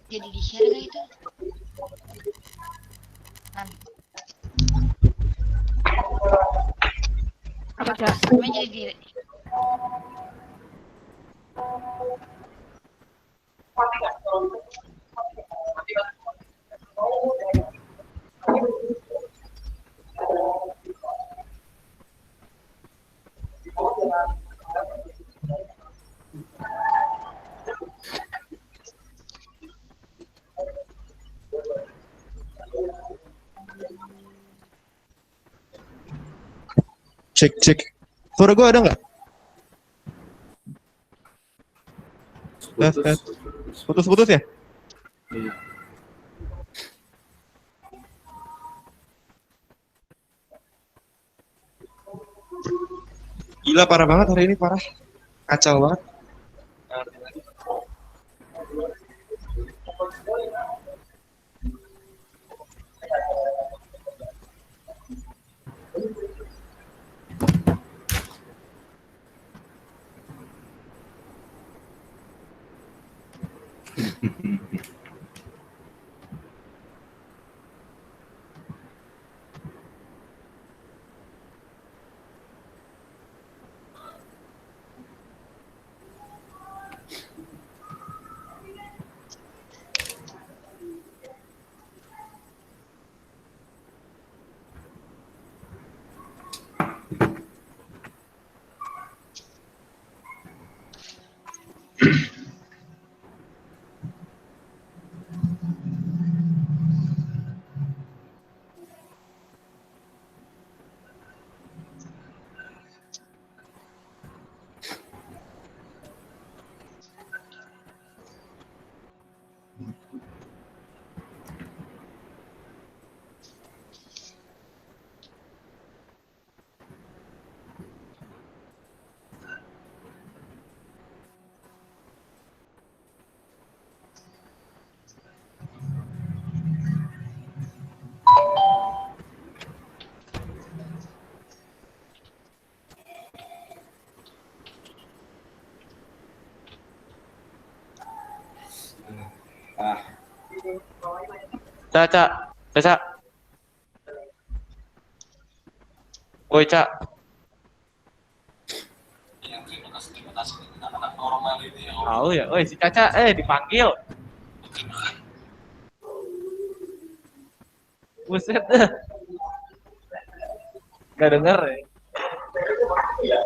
Jadi di share gak itu? Apa Cak? Namanya jadi di Cek, cek. Suara gue ada nggak? Putus-putus ya? Iya. Gila, parah banget hari ini, parah. Kacau banget. Caca, Caca. Woi, Cak. Tahu ya, woi si Caca, dipanggil. Buset deh. Gak denger ya. Iya.